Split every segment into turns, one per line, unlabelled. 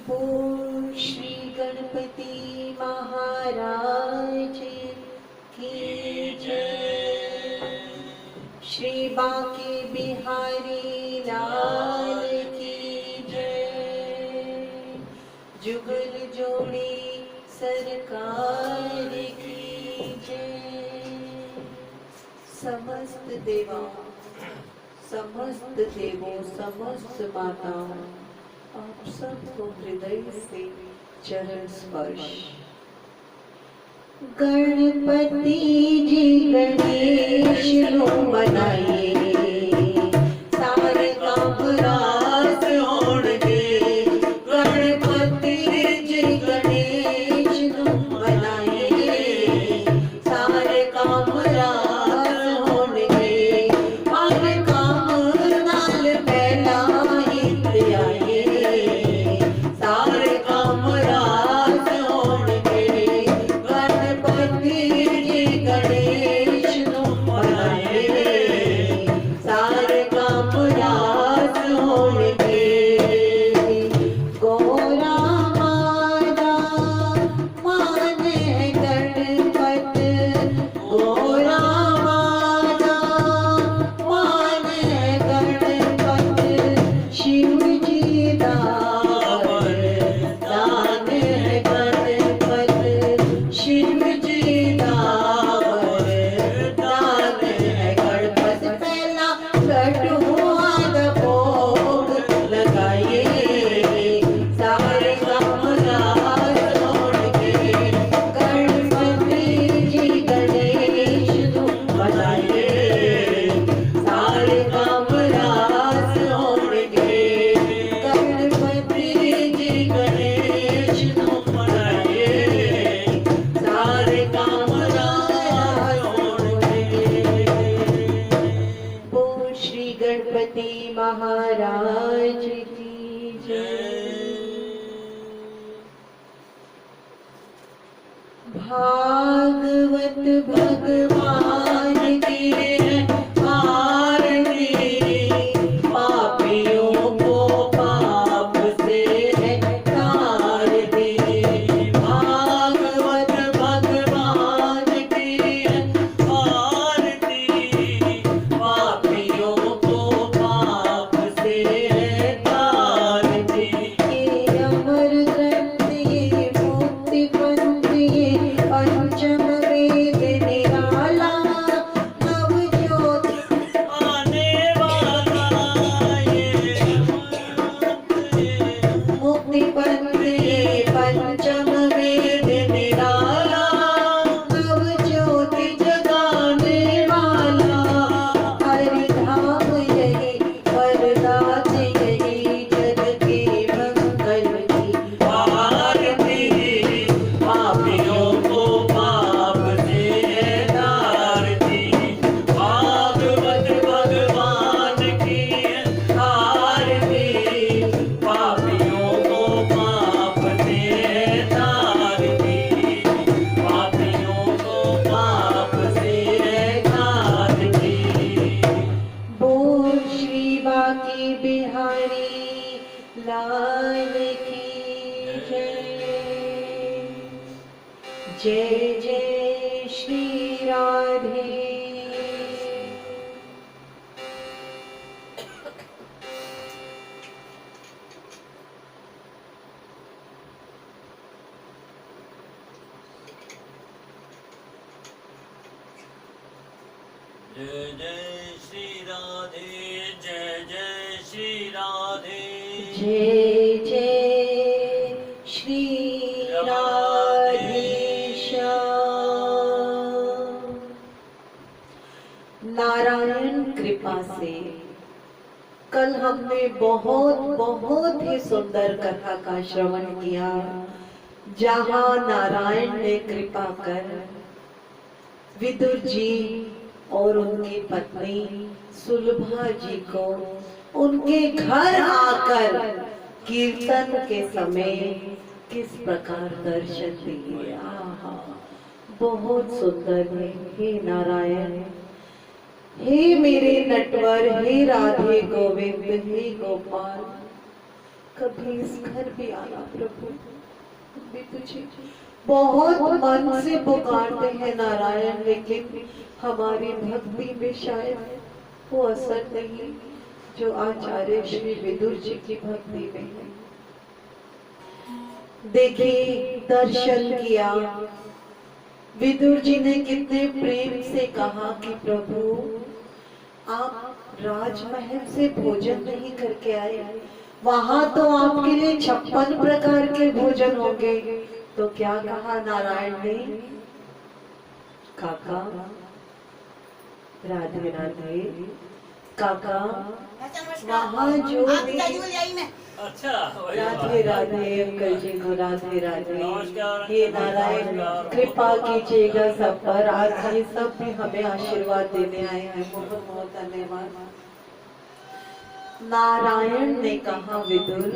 बोल श्री गणपति महाराज की जय। श्री बांके बिहारी लाल की जय। जुगल जोड़ी सरकार की जय। समस्त देवों, समस्त माताओं, आप सबको हृदय से चरण स्पर्श। गणपति जी गणेश नो मनाइए, सारे काम रास होणगे। गणपति जी गणेश नो मनाइए, सारे काम रास होणगे। हर काम नाल पहला हित आए, सारे काम रास होणगे। गणपति जी गणेश नो मनाइए, सारे काम रास होणगे। गोरा माता माने गणपत, गोरा माता माने गणपत। शिव जी दावर दान है गणपत, शिव जी दावर दान है गणपत। पहला लड्डुआ दा भोग लगाइए, सारे काम रास होणगे। गणपति जी गणेश नो मनाइए, सारे काम रास होणगे। गणपति जी गणेश नो मनाइए, सारे काम रास होणगे। बोल श्री गणपति महाराज की जय। भागवत भगवान की आरती, पापियों को पाप से है तारती। भागवत भगवान की आरती, पापियों को पाप से है तारती। ये अमर ग्रंथ, ये मुक्ति पंथ, ये पंचम वेद निराला। नव ज्योति आने वाला, ये मुक्ति पंथ, ये पंचम वेद निराला। नव ज्योति जगाने वाला, हरि धाम यही वरदात यही। जग के मंगल की आरती, पापियों को पाप से है तारती। भागवत भगवान की आरती, पापियों को पाप से है तारती। पापियों को पाप से है तारती। बोल श्री बांके बिहारी लाल की जय। जय जय श्री राधे।
जय जय श्री राधे, जय जय श्री राधे।
जय जय श्री राधेश्याम। नारायण कृपा से कल हमने बहुत ही सुंदर कथा का श्रवण किया, जहाँ नारायण ने कृपा कर विदुर जी और उनकी पत्नी सुलभा जी को उनके घर आकर कीर्तन के समय किस प्रकार दर्शन दिए। आहा, बहुत सुंदर है। हे नारायण, हे मेरे नटवर, हे राधे गोविंद, हे गोपाल, कभी इस घर भी आना प्रभु, हम भी तुझे बहुत मन से पुकारते हैं नारायण, लेकिन हमारी भक्ति में शायद वो असर नहीं जो आचार्य श्री विदुर जी की भक्ति में है। देखिए, दर्शन किया, विदुर जी ने कितने प्रेम से कहा कि प्रभु आप राजमहल से भोजन नहीं करके आए, वहां तो आपके लिए 56 प्रकार के भोजन होंगे। तो क्या कहा नारायण ने, काका राधे राधे, काका वहां जो
अच्छा वही
राधे
बात।
राधे अंकल जी को राधे राधे।
नमस्कार।
हे नारायण,
नमस्कार।
कृपा कीजिएगा सब पर। आज ये सब भी हमें आशीर्वाद देने आए हैं, बहुत बहुत धन्यवाद। नारायण ने कहा विदुर,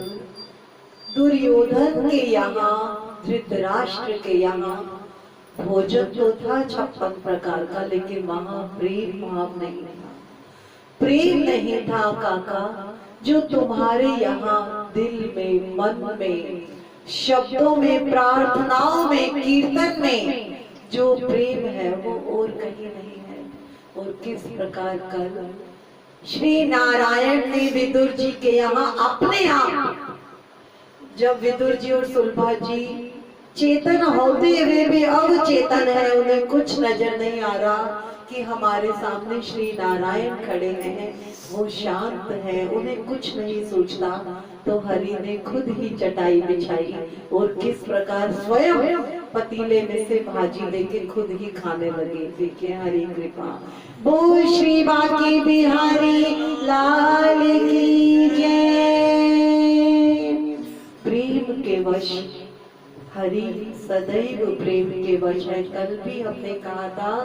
दुर्योधन के यहाँ, धृतराष्ट्र के यहाँ भोजन तो था 56 प्रकार का, लेकिन वहां प्रेम भाव नहीं था। प्रेम नहीं था काका, जो तुम्हारे यहाँ दिल में, मन में, शब्दों में, प्रार्थनाओं में, कीर्तन में जो प्रेम है वो और कहीं नहीं है। और किस प्रकार कल श्री नारायण ने विदुर जी के यहाँ अपने आप, जब विदुर जी और सुलभा जी चेतन होते हुए भी अवचेतन है, उन्हें कुछ नजर नहीं आ रहा कि हमारे सामने श्री नारायण खड़े हैं, वो शांत है, उन्हें कुछ नहीं सोचता, तो हरि ने खुद ही चटाई बिछाई और किस प्रकार स्वयं पतीले में से भाजी लेके खुद ही खाने लगे। देखिए हरि कृपा। बोल श्री बांके बिहारी लाल की जय। प्रेम के वश हरि सदैव प्रेम के वश है। कल भी हमने कहा था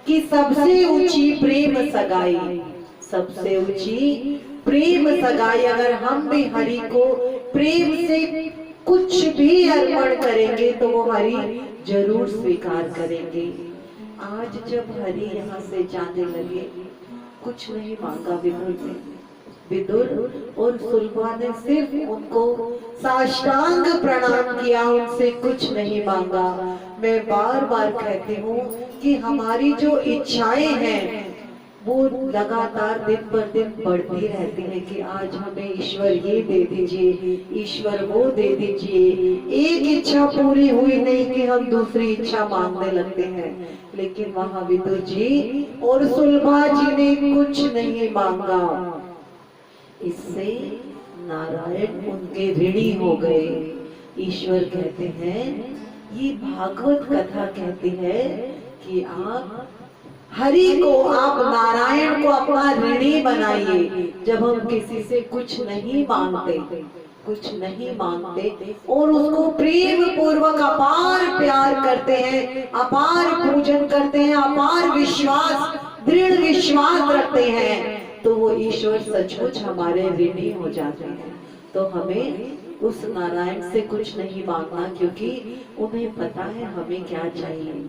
कि सबसे ऊंची प्रेम सगाई, सबसे ऊंची प्रेम सगाई। अगर हम भी हरि को प्रेम से कुछ भी अर्पण करेंगे तो वो हरि जरूर स्वीकार करेंगे। आज जब हरि यहाँ से जाने लगे, कुछ नहीं मांगा विदुर ने। विदुर और सुलभा ने सिर्फ उनको साष्टांग प्रणाम किया, उनसे कुछ नहीं मांगा। मैं बार बार कहती हूँ कि हमारी जो इच्छाएं हैं वो लगातार दिन पर दिन बढ़ती रहती है कि आज हमें ईश्वर ये दे दीजिए, ईश्वर वो दे दीजिए। एक इच्छा पूरी हुई नहीं कि हम दूसरी इच्छा मांगने लगते हैं। लेकिन वहां विदुर जी और सुलभा जी ने कुछ नहीं मांगा। इससे नारायण उनके ऋणी हो गए। ईश्वर कहते हैं, ये भागवत कथा कहती है कि आप हरि को, आप नारायण को अपना ऋणी बनाइए। जब हम किसी से कुछ नहीं मांगते, कुछ नहीं मांगते और उसको प्रेम पूर्वक अपार प्यार करते हैं, अपार पूजन करते हैं, अपार विश्वास, दृढ़ विश्वास रखते हैं, तो वो ईश्वर सचमुच हमारे ऋणी हो जाते हैं। तो हमें उस नारायण से कुछ नहीं मांगना, क्योंकि उन्हें पता है हमें क्या चाहिए।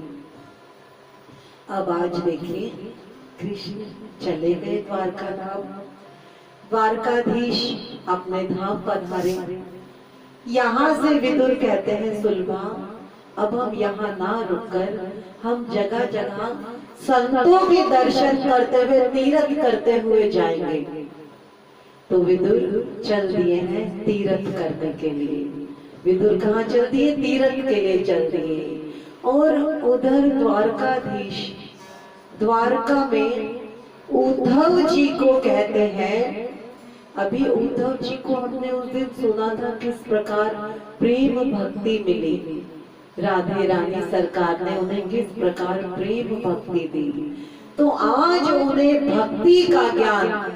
अब आज देखिए, कृष्ण चले गए द्वारका धाम, द्वारकाधीश अपने धाम पधारे। यहाँ से विदुर कहते हैं, सुलभा अब हम यहाँ ना रुककर हम जगह जगह संतों के दर्शन करते हुए, तीर्थ करते हुए जाएंगे। तो विदुर चल दिए हैं तीर्थ करने के लिए। विदुर कहाँ चल दिए? तीर्थ के लिए चल दिए। और उधर द्वारकाधीश, द्वारका में उद्धव जी को कहते हैं। अभी उद्धव जी को हमने उस दिन सुना था किस प्रकार प्रेम भक्ति मिली, राधे रानी सरकार ने उन्हें किस प्रकार प्रेम भक्ति दी। तो आज उन्हें भक्ति का ज्ञान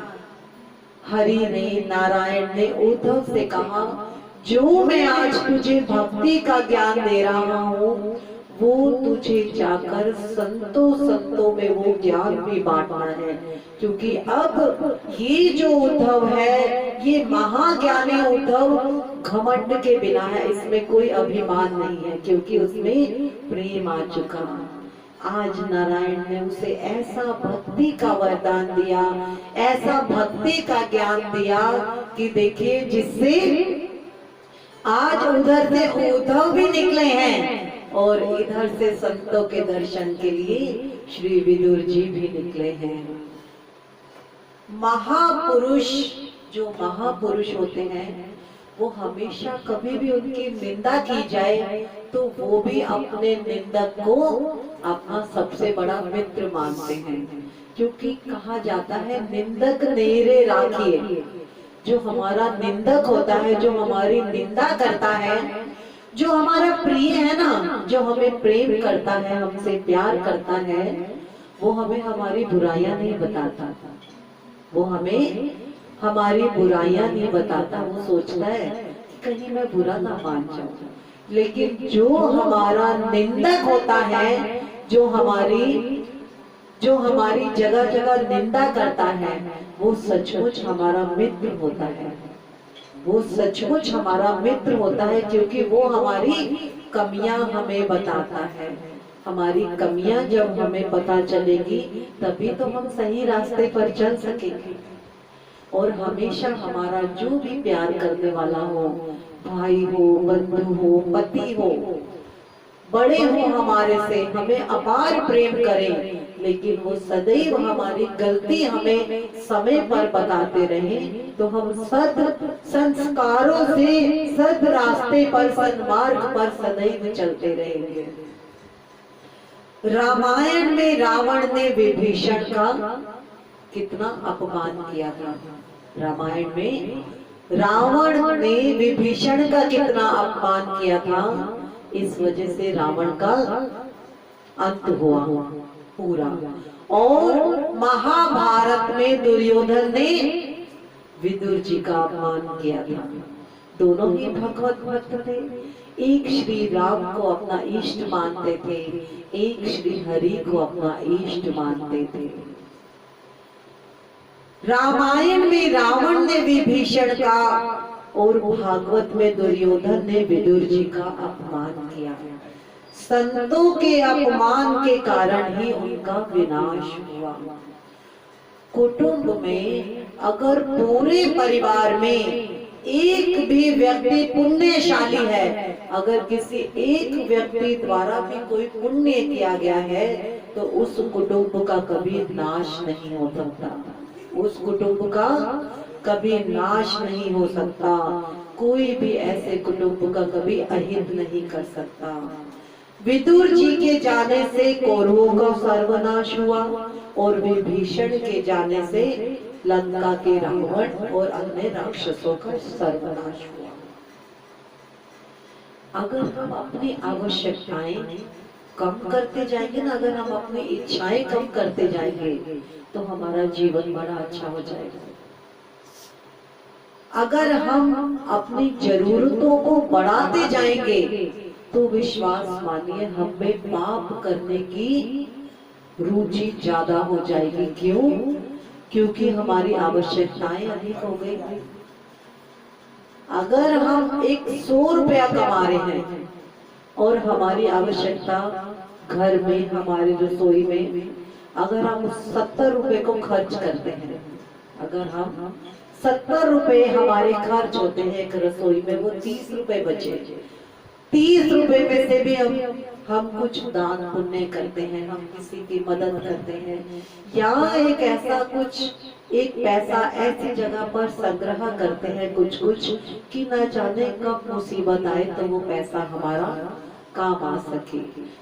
हरि ने, नारायण ने उद्धव से कहा, जो मैं आज तुझे भक्ति का ज्ञान दे रहा हूँ वो तुझे जाकर संतों में वो ज्ञान भी बांटना है। क्योंकि अब ये जो उद्धव है, ये महाज्ञानी उद्धव घमंड के बिना है, इसमें कोई अभिमान नहीं है, क्योंकि उसमें प्रेम आ चुका। आज नारायण ने उसे ऐसा भक्ति का वरदान दिया, ऐसा भक्ति का ज्ञान दिया कि देखिए, जिससे आज उधर से उद्धव भी निकले हैं और इधर से संतों के दर्शन के लिए श्री विदुर जी भी निकले हैं। महापुरुष, जो महापुरुष होते हैं वो हमेशा कभी भी उनकी निंदा की जाए तो वो भी अपने निंदक को अपना सबसे बड़ा मित्र मानते हैं, क्योंकि कहा जाता है निंदक नेरे राखिए। जो हमारा निंदक होता है, जो हमारी निंदा करता है, जो हमारा प्रिय है ना, जो हमें प्रेम करता है, हमसे प्यार करता है, वो हमें हमारी बुराइयां नहीं बताता, वो हमें हमारी बुराइयां नहीं बताता। वो सोचता है कि कहीं मैं बुरा ना मान जाऊं। लेकिन जो हमारा निंदक होता है, जो हमारी जगह जगह निंदा करता है, वो सचमुच हमारा मित्र होता है। वो सचमुच हमारा मित्र होता है, क्योंकि वो हमारी कमियां हमें बताता है। हमारी कमियां जब हमें पता चलेगी तभी तो हम सही रास्ते पर चल सकेंगे। और हमेशा हमारा जो भी प्यार करने वाला हो, भाई हो, बंधु हो, पति हो, बड़े हो हमारे से, हमें अपार प्रेम करें, लेकिन वो सदैव हमारी गलती हमें समय पर बताते रहे, तो हम सद संस्कारों से सद रास्ते पर, सन्मार्ग पर सदैव चलते रहेंगे। रामायण में रावण ने विभीषण का कितना अपमान किया था। रामायण में रावण ने विभीषण का कितना अपमान किया था, इस वजह से रावण का अंत हुआ पूरा। और महाभारत में दुर्योधन ने विदुर जी का अपमान किया था। दोनों ही भगवत भक्त थे, एक श्री राम को अपना इष्ट मानते थे, एक श्री हरि को अपना इष्ट मानते थे। रामायण में रावण ने विभीषण का और भागवत में दुर्योधन ने विदुर जी का अपमान किया। संतों के अपमान के कारण ही उनका विनाश हुआ। कुटुंब में अगर पूरे परिवार में एक भी व्यक्ति पुण्यशाली है, अगर किसी एक व्यक्ति द्वारा भी कोई पुण्य किया गया है, तो उस कुटुंब का कभी नाश नहीं हो सकता। उस कुटुंब का कभी नाश नहीं हो सकता। कोई भी ऐसे कुटुंब का कभी अहित नहीं कर सकता। विदुर जी के जाने से कौरवों का सर्वनाश हुआ और विभीषण के जाने से लंका के रावण और अन्य राक्षसों का सर्वनाश हुआ। अगर हम अपनी आवश्यकताएं कम करते जाएंगे ना, अगर हम अपनी इच्छाएं कम करते जाएंगे तो हमारा जीवन बड़ा अच्छा हो जाएगा। अगर हम अपनी जरूरतों को बढ़ाते जाएंगे तो विश्वास मानिए हमें पाप करने की रुचि ज्यादा हो जाएगी। क्यों? क्योंकि हमारी आवश्यकताएं अधिक हो गई। अगर हम 100 रुपया कमा रहे हैं और हमारी आवश्यकता घर में, हमारी रसोई में, अगर हम 70 रुपए को खर्च करते हैं, अगर हम 70 रुपए हमारे खर्च होते हैं एक रसोई में, वो 30 रुपए बचे। 30 रुपए में से भी हम कुछ दान पुण्य करते हैं, हम किसी की मदद करते हैं, या एक पैसा ऐसी जगह पर संग्रह करते हैं कुछ कि न जाने कब मुसीबत आए तो वो पैसा हमारा काम आ सके।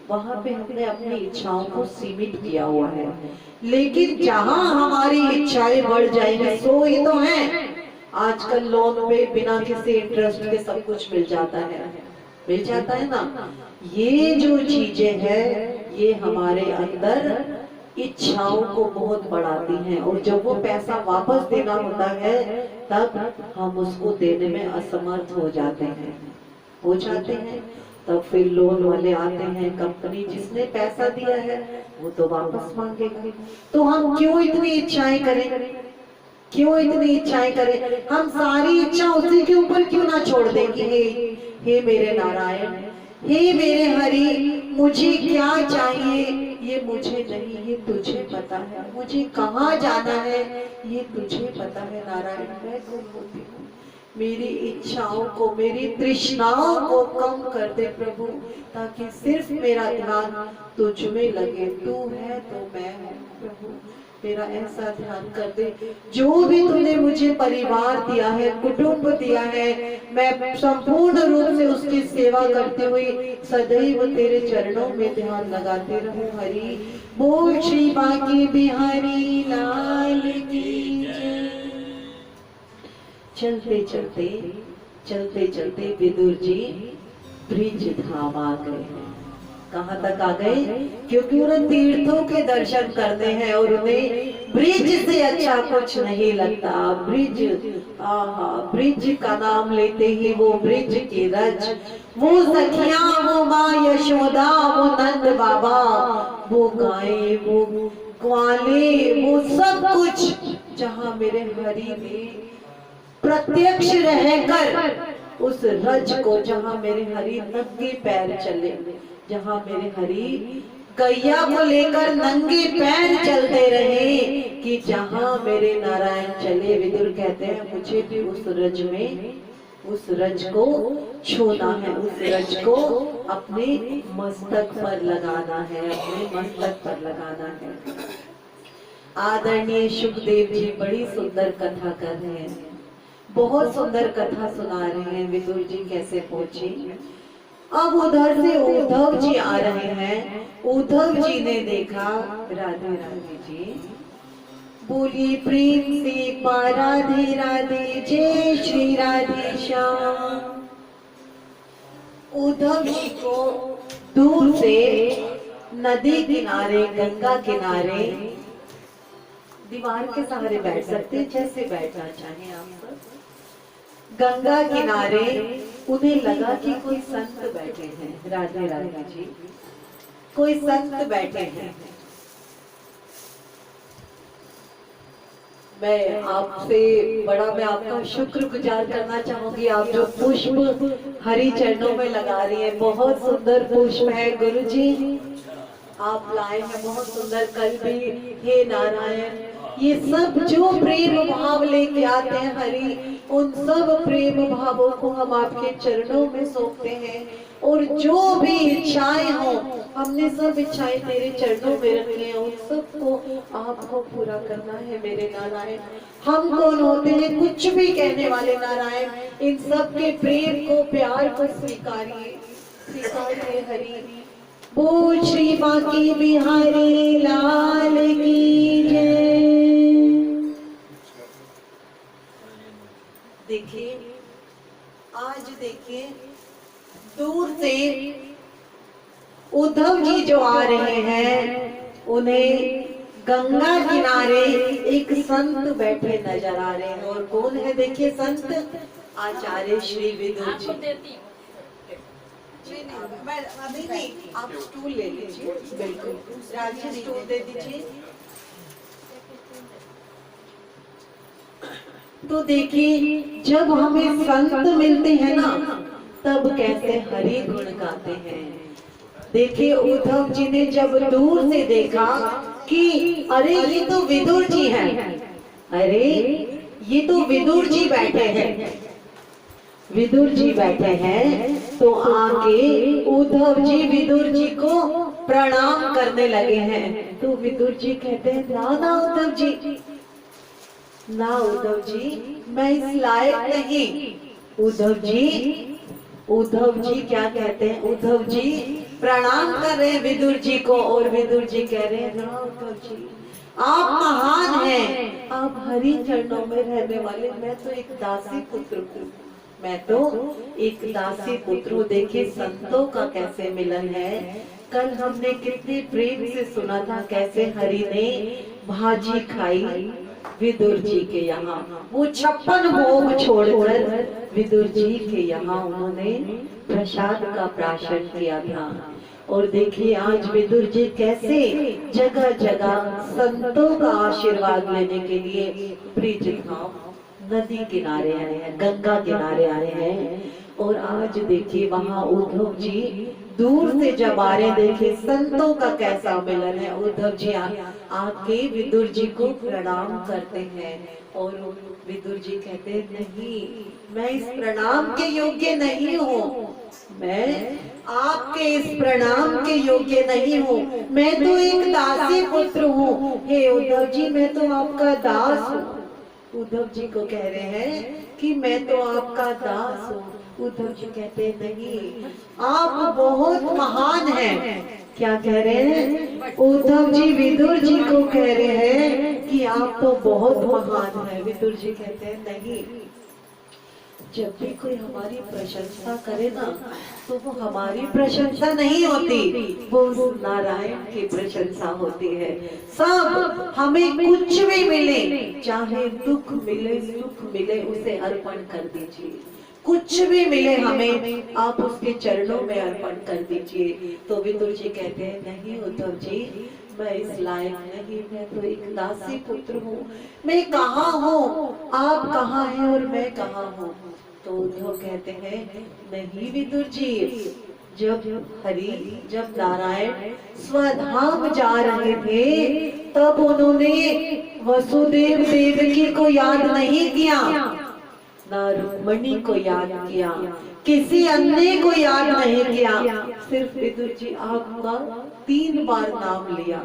वहां पे हमने अपनी इच्छाओं को सीमित किया हुआ है। लेकिन जहां हमारी इच्छाएं बढ़ जाएंगी, सो ही तो है आजकल लोन पे बिना किसी इंटरेस्ट के सब कुछ मिल जाता है ना। ये जो चीजें हैं ये हमारे अंदर इच्छाओं को बहुत बढ़ाती हैं, और जब वो पैसा वापस देना होता है तब हम उसको देने में असमर्थ हो जाते हैं। तब फिर लोन वाले आते हैं, कंपनी जिसने पैसा दिया है वो तो वापस मांगेगा। तो हम क्यों इतनी इच्छाएं करें? हम सारी इच्छा उसी के ऊपर क्यों ना छोड़ दें कि हे मेरे नारायण, हे मेरे हरि, मुझे क्या चाहिए ये मुझे नहीं, ये तुझे पता है। मुझे कहाँ जाना है ये तुझे पता है नारायण। मैं गुम होती हूँ, मेरी इच्छाओं को, मेरी तृष्णाओं को कम कर दे प्रभु, ताकि सिर्फ मेरा ध्यान तुझ में लगे। तू है तो मैं हूँ प्रभु, मेरा ऐसा ध्यान कर दे। जो भी तूने मुझे परिवार दिया है, कुटुंब दिया है, मैं संपूर्ण रूप से उसकी सेवा करते हुए सदैव तेरे चरणों में ध्यान लगाते रहूं। हरि बोल श्री बांके बिहारी लाल की जय। चलते चलते चलते चलते विदुर जी ब्रिज धाम आ गए हैं। कहाँ तक आ गए? क्योंकि उन्हें तीर्थों के दर्शन करने हैं और उन्हें ब्रिज से अच्छा कुछ नहीं लगता। ब्रिज, आहा, ब्रिज का नाम लेते ही वो ब्रिज की रज, वो सखियां, वो माँ यशोदा, वो नंद बाबा, वो गाय, वो ग्वाले, वो सब कुछ जहाँ मेरे हरि ने प्रत्यक्ष रहकर उस रज को, जहाँ मेरे हरि नंगे पैर चले, जहाँ मेरे हरि गैया को लेकर नंगे पैर चलते रहे, कि जहाँ मेरे नारायण चले। विदुर कहते हैं मुझे भी उस रज में, उस रज को छूना है, उस रज को अपने मस्तक पर लगाना है, अपने मस्तक पर लगाना है। आदरणीय सुखदेव जी बड़ी सुंदर कथा कर रहे हैं, बहुत सुंदर कथा सुना रहे हैं। विदुर जी कैसे पहुंचे। अब उधर से उद्धव जी आ रहे हैं। उद्धव जी ने देखा, राधे राधे जी, बोलिए प्रेम से राधे राधे, जय श्री राधे श्याम। उद्धव जी को दूर से नदी किनारे, गंगा किनारे, दीवार के सहारे बैठ सकते, जैसे बैठना चाहे आप सब, गंगा किनारे उन्हें लगा कि कोई संत बैठे हैं। राधे राधे जी, कोई संत बैठे हैं। मैं आपका शुक्रगुजार करना चाहूंगी। आप जो पुष्प हरि चरणों में लगा रही है, बहुत सुंदर पुष्प है गुरु जी, आप लाए हैं बहुत सुंदर। कल भी हे नारायण, ये सब जो प्रेम भाव लेके आते हैं हरि, उन सब प्रेम भावों को हम आपके चरणों में सौंपते हैं। और जो भी इच्छाएं हो, हमने सब इच्छाएं तेरे चरणों में रखी हैं, उन सबको आपको पूरा करना है मेरे नारायण। हम कौन होते हैं कुछ भी कहने वाले नारायण, इन सब के प्रेम को, प्यार को स्वीकारिए, स्वीकारिए हरि। बोल श्री बांके बिहारी लाल की जय। देखिए, आज देखिए दूर से उद्धव जी जो आ रहे हैं, उन्हें गंगा किनारे एक संत बैठे नजर आ रहे हैं। और कौन है? देखिए संत आचार्य श्री विदुर जी। अभी नहीं, आप स्टूल ले लीजिए, बिल्कुल राजी, स्टूल दे दीजिए। तो देखिए, जब हमें संत मिलते हैं ना, तब कैसे हरि गुण गाते हैं। देखिए उद्धव जी ने जब दूर से देखा कि अरे ये तो विदुर जी हैं, अरे ये तो विदुर जी बैठे हैं, विदुर जी बैठे हैं, तो आके उद्धव जी विदुर जी को प्रणाम करने लगे हैं। तो विदुर जी कहते हैं ना ना उद्धव जी, ना उद्धव जी, मैं इस लायक नहीं। उद्धव जी क्या कहते हैं? उद्धव जी प्रणाम कर रहे हैं विदुर जी को, और विदुर जी कह रहे हैं ना उद्धव जी, आप महान हैं, आप हरि चरणों में रहने वाले, मैं तो एक दासी पुत्र हूँ, मैं तो एक दासी पुत्र हूँ। देखिए संतों का कैसे मिलन है। कल हमने कितने प्रेम से सुना था कैसे हरि ने भाजी खाई विदुर जी के यहाँ, वो 56 भोग छोड़कर विदुर जी के यहाँ उन्होंने प्रसाद का प्राशन किया था। और देखिए आज विदुर जी कैसे जगह जगह संतों का आशीर्वाद लेने के लिए ब्रिज धाम, नदी किनारे आए हैं, गंगा किनारे आए हैं। और आज देखिए वहाँ उद्धव जी दूर से जब आ रहे, देखिए संतों का कैसा मिलन है। उद्धव जी आके विदुर जी को प्रणाम करते हैं और विदुर जी कहते हैं नहीं, मैं इस प्रणाम के योग्य नहीं हूँ, मैं आपके इस प्रणाम के योग्य नहीं हूँ, मैं तो एक दासी पुत्र हूँ। हे उद्धव जी, मैं तो आपका दास हूँ। उद्धव जी को कह रहे हैं कि मैं तो आपका दास हूँ। उद्धव जी कहते हैं नहीं, आप बहुत महान हैं। क्या कह रहे हैं? उद्धव जी विदुर जी को कह रहे हैं कि आप तो बहुत महान हैं। विदुर जी कहते हैं नहीं, जब भी कोई हमारी प्रशंसा करे ना, तो वो हमारी प्रशंसा नहीं होती, वो उस नारायण की प्रशंसा होती है। सब हमें कुछ भी मिले, चाहे दुख मिले सुख मिले, उसे अर्पण कर दीजिए। कुछ भी मिले हमें, आप उसके चरणों में अर्पण कर दीजिए। तो विदुर जी कहते हैं नहीं उद्धव जी, मैं इस लायक नहीं, मैं तो एक दासी पुत्र हूँ। मैं कहाँ हूँ, आप कहाँ हैं और मैं कहाँ हूँ? तो उद्धव कहते हैं नहीं विदुर जी, जब नारायण स्वधाम जा रहे थे, तब उन्होंने वसुदेव देवकी को याद नहीं किया, ना रुक्मणी को याद किया, किसी अन्य को याद नहीं किया। सिर्फ विदुर जी आपका 3 बार नाम लिया।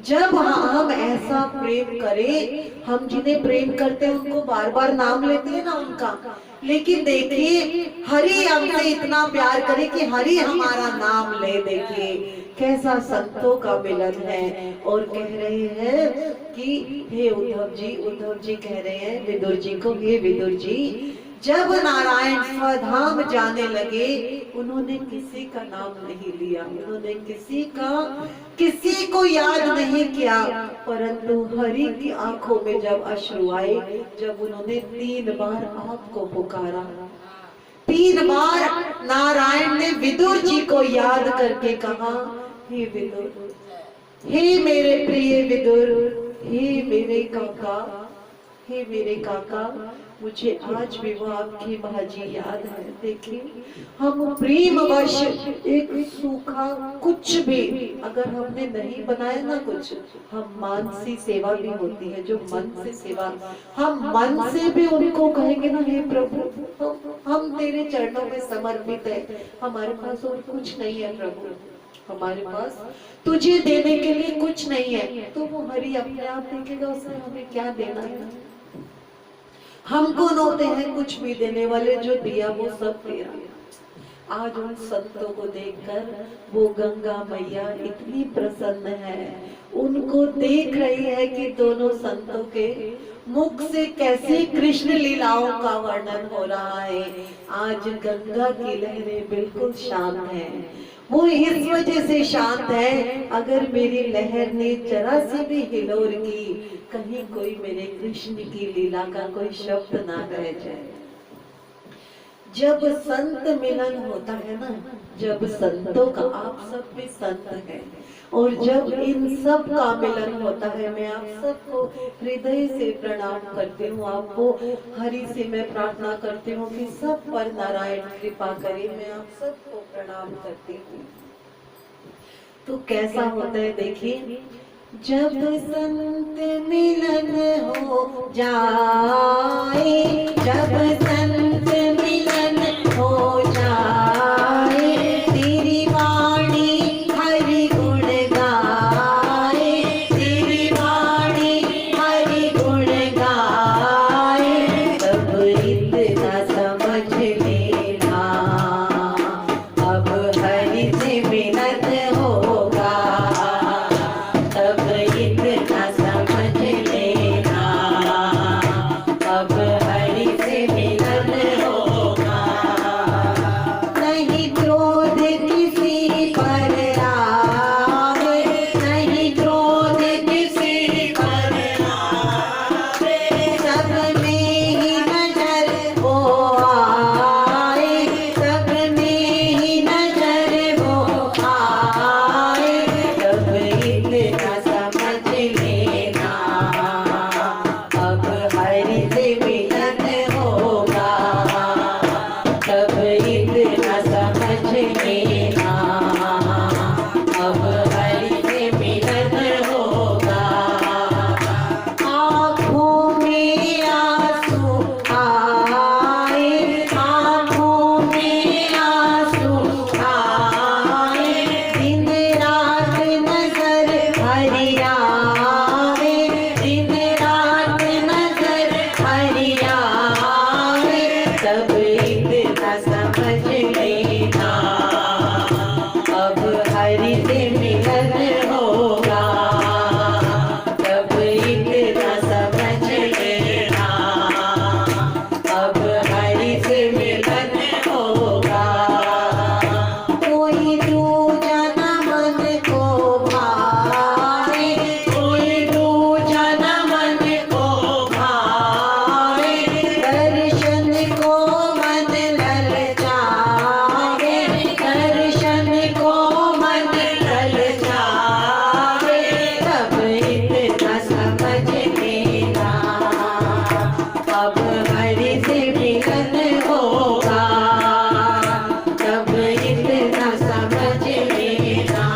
जब हम ऐसा प्रेम करें, हम जिन्हें प्रेम करते हैं उनको बार बार नाम लेते हैं ना उनका, लेकिन देखिए हरि हमसे इतना प्यार करे कि हरि हमारा नाम ले। देखिए कैसा संतों का मिलन है। और कह रहे हैं कि हे उद्धव जी कह रहे हैं विदुर जी को, हे विदुर जी, जब नारायण स्वधाम जाने लगे, उन्होंने किसी का नाम नहीं लिया, उन्होंने किसी को याद नहीं किया, परंतु हरि की आंखों में जब अश्रु आए, जब उन्होंने 3 बार आपको पुकारा, 3 बार नारायण ने विदुर जी को याद करके कहा, हे विदुर, हे मेरे प्रिय विदुर, हे मेरे काका, मुझे आज भी वो आपकी बाजी याद है। देखिए हम प्रेमवश एक सूखा कुछ भी अगर हमने नहीं बनाया ना कुछ, हम मानसी सेवा भी होती है, जो मन से सेवा, हम मन से भी उनको कहेंगे ना, हे प्रभु हम तेरे चरणों में समर्पित है, हमारे पास और कुछ नहीं है प्रभु, हमारे पास तुझे देने के लिए कुछ नहीं है, तो वो हरि अपने आप देखेगा, उसने हमें क्या देना है। हम कौन होते हैं कुछ भी देने वाले? जो दिया वो सब तेरा। आज उन संतों को देखकर वो गंगा मैया इतनी प्रसन्न है, उनको देख रही है कि दोनों संतों के मुख से कैसे कृष्ण लीलाओं का वर्णन हो रहा है। आज गंगा की लहरें बिल्कुल शांत हैं। वो इस वजह से शांत है, अगर मेरी लहर ने जरा सी भी हिलोर की, कहीं कोई मेरे कृष्ण की लीला का कोई शब्द ना रह जाए। जब संत मिलन होता है ना, जब संतों का, आप सब भी संत हैं, और जब इन सब का मिलन होता है, मैं आप सबको हृदय से प्रणाम करती हूँ। आपको हरि से मैं प्रार्थना करती हूँ कि सब पर नारायण कृपा करे। मैं आप सबको प्रणाम करती हूँ। तो कैसा होता है देखिए, जब संत मिलन हो जाए, जब संत मिलन हो जाए, तेरी वाणी हरि गुण गाए, तेरी वाणी हरि गुण गाए, तब इतना समझ लेना, अब हरि से मिलन होगा, तब इतना समझ लेना, अब हरि से अब हरि से मिलन होगा, तब इतना समझ लेना।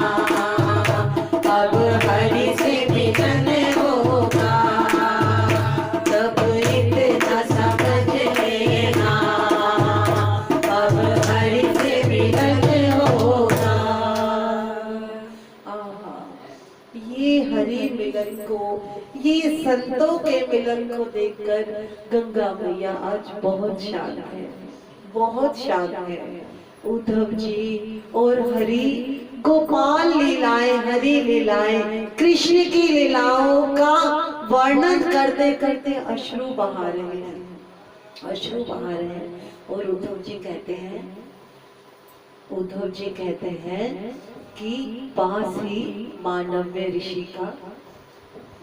अब हरि से मिलन होगा, तब इतना समझ लेना। अब हरि से मिलन होगा। ये हरि मिलन को, ये संतों के मिलन को देखकर गंगा मैया आज बहुत शांत है, बहुत शांत है। उद्धव जी और हरि गोपाल लीलाएं, हरि लीलाएं, कृष्ण की लीलाओं का वर्णन करते करते अश्रु बहा रहे हैं, अश्रु बहा रहे हैं। और उद्धव जी कहते हैं, उद्धव जी कहते हैं कि पास ही मांडव्य ऋषि का,